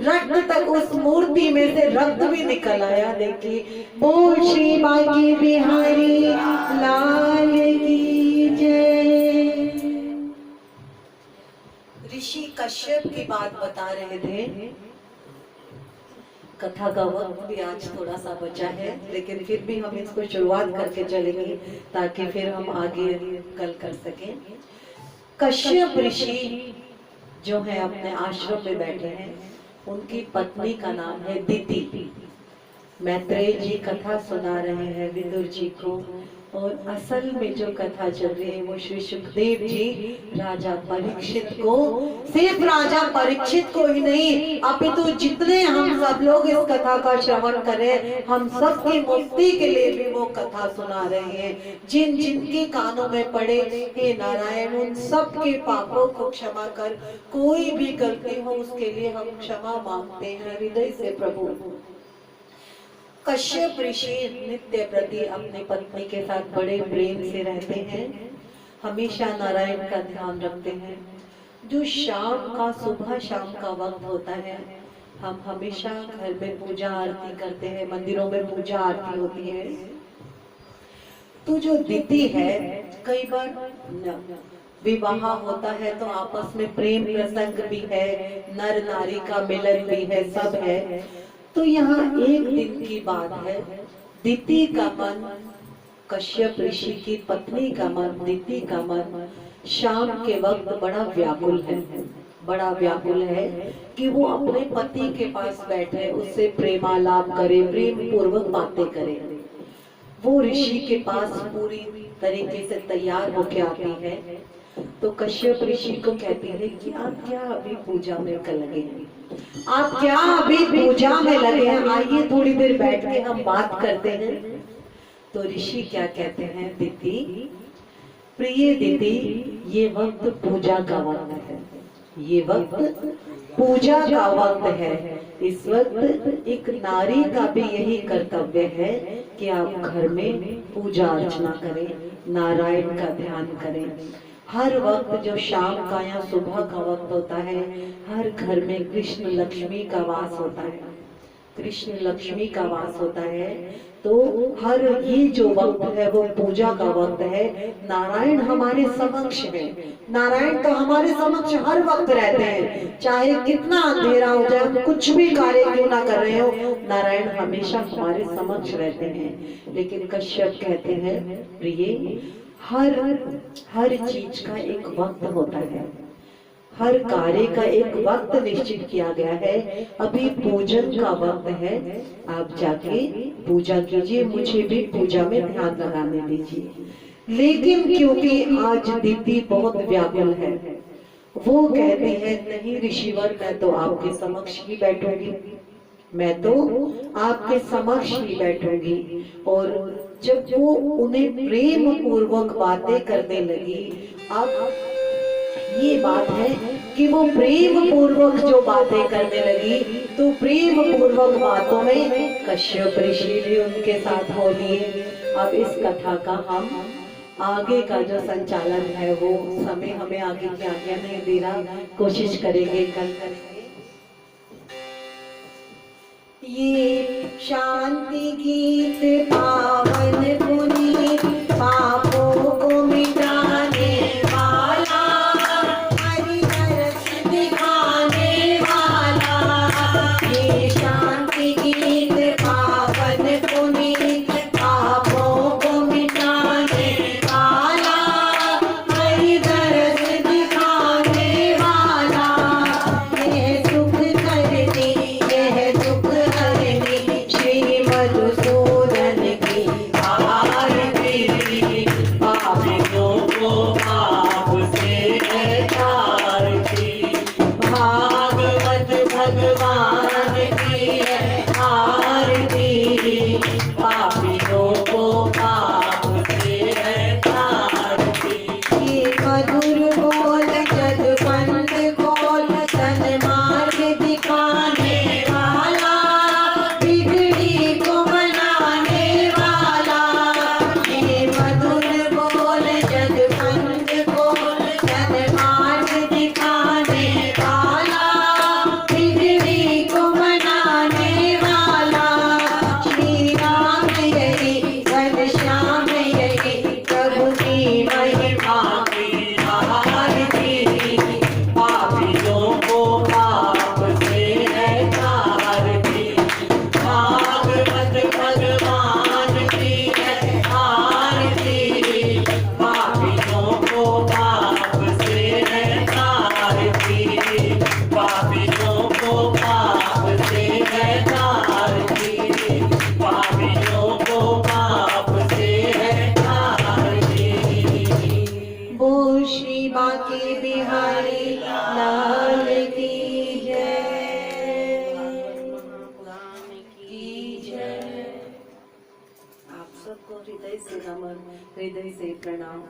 रक्त तक, उस मूर्ति में से रक्त भी निकल आया। देखिए बोल श्री बांके बिहारी लाल की जय। ऋषि कश्यप की बात बता रहे थे। कथा का वक्त भी आज थोड़ा सा बचा है, लेकिन फिर भी हम इसको शुरुआत करके चलेंगे ताकि फिर हम आगे कल कर सकें। कश्यप ऋषि जो है अपने आश्रम में बैठे हैं, उनकी पत्नी का नाम है दिति। मैत्रेय जी कथा सुना रहे हैं विदुर जी को, और असल में जो कथा चल रही है वो श्री सुखदेव जी राजा परीक्षित को, सिर्फ राजा परीक्षित को ही नहीं अपितु जितने हम सब लोग इस कथा का श्रवण करें, हम सब की मुक्ति के लिए भी वो कथा सुना रहे हैं। जिन जिनके कानों में पड़े, हे नारायण उन सब के पापों को क्षमा कर, कोई भी गलती हो उसके लिए हम क्षमा मांगते हैं हृदय से प्रभु। कश्यप ऋषि नित्य प्रति अपनी पत्नी के साथ बड़े प्रेम से रहते हैं, हमेशा नारायण का ध्यान रखते हैं। जो शाम का सुबह शाम का वक्त होता है, हम हमेशा घर में पूजा आरती करते हैं, मंदिरों में पूजा आरती होती है। तो जो दिति है, कई बार विवाह होता है तो आपस में प्रेम प्रसंग भी है, नर नारी का मिलन भी है, सब है। तो यहाँ एक दिन की बात है, दिति का मन, कश्यप ऋषि की पत्नी का मन, दिति का मन शाम के वक्त बड़ा व्याकुल है, बड़ा व्याकुल है कि वो अपने पति के पास बैठे, उससे प्रेमालाप करे, प्रेम पूर्वक बातें करे। वो ऋषि के पास पूरी तरीके से तैयार होके आती है, तो कश्यप ऋषि को कहती है कि आप क्या अभी पूजा में लगे हैं, आप क्या अभी पूजा में लगे हैं, आइए थोड़ी देर बैठ के हम बात करते हैं। तो ऋषि क्या कहते हैं, दिति, प्रिय दिति, ये वक्त पूजा का वक्त है, ये वक्त पूजा का वक्त है। इस वक्त एक नारी का भी यही कर्तव्य है कि आप घर में पूजा अर्चना करें, नारायण का ध्यान करें। हर वक्त जो शाम का या सुबह का वक्त होता है, हर घर में कृष्ण लक्ष्मी का वास होता है, कृष्ण लक्ष्मी का वास होता है। तो हर ये जो वक्त है वो पूजा का वक्त है। नारायण हमारे समक्ष है, नारायण तो हमारे समक्ष हर वक्त रहते हैं, चाहे कितना अंधेरा हो जाए, हम कुछ भी कार्य क्यों ना कर रहे हो, नारायण हमेशा हमारे समक्ष रहते हैं। लेकिन कश्यप कहते हैं, प्रिय, हर चीज का एक वक्त होता है, हर कार्य का एक वक्त निश्चित किया गया है। अभी पूजन का वक्त है, आप जाके पूजा कीजिए, मुझे भी पूजा में ध्यान लगाने दीजिए। लेकिन क्योंकि आज दिति बहुत व्याकुल है, वो कहते हैं, नहीं ऋषिवर, मैं तो आपके समक्ष ही बैठूंगी, मैं तो आपके समक्ष ही बैठूंगी। और जब वो उन्हें प्रेम पूर्वक बातें करने लगी, अब ये बात है कि वो प्रेम पूर्वक जो बातें करने लगी, तो प्रेम पूर्वक बातों में कश्यप ऋषि भी उनके साथ हो लिए। अब इस कथा का हम आगे का जो संचालन है, वो समय हमें आगे की आज्ञा नहीं दे रहा, कोशिश करेंगे, कल करेंगे। ये शांति गीत पावन पुनीत, पापों को मिटाने वाला, हरि रस दिखाने वाला। ये शांति गीत पावन पुनीत, पापों को मिटाने वाला, हरि रस दिखाने वाला। यह सुख करती, यह दुख हरनी, श्री मधुसूदन की आरती।
पापियों को पाप से है तारती,
भागवत भगवान की है आरती।
पापियों को पाप से है तारती।
ये मधुर बोल जग पंथ खोल, सन्मार्ग दिखाने वाला, बिगड़ी को बनाने वाला। ये मधुर बोल जग पंथ खोल, सन्मार्ग दिखाने वाला, बिगड़ी को बनाने वाला। श्री राम यही, घनश्याम यही, प्रभु की महिमा की आरती।
पापियों को पाप से है तारती, भागवत भगवान की है आरती। पापियों को पाप से है तारती, पापियों को पाप से है तारती, पापियों को पाप से है तारती।
वो श्री बांके बिहारी लाल की जय, की जय। आप सबको हृदय से नमन, हृदय से प्रणाम।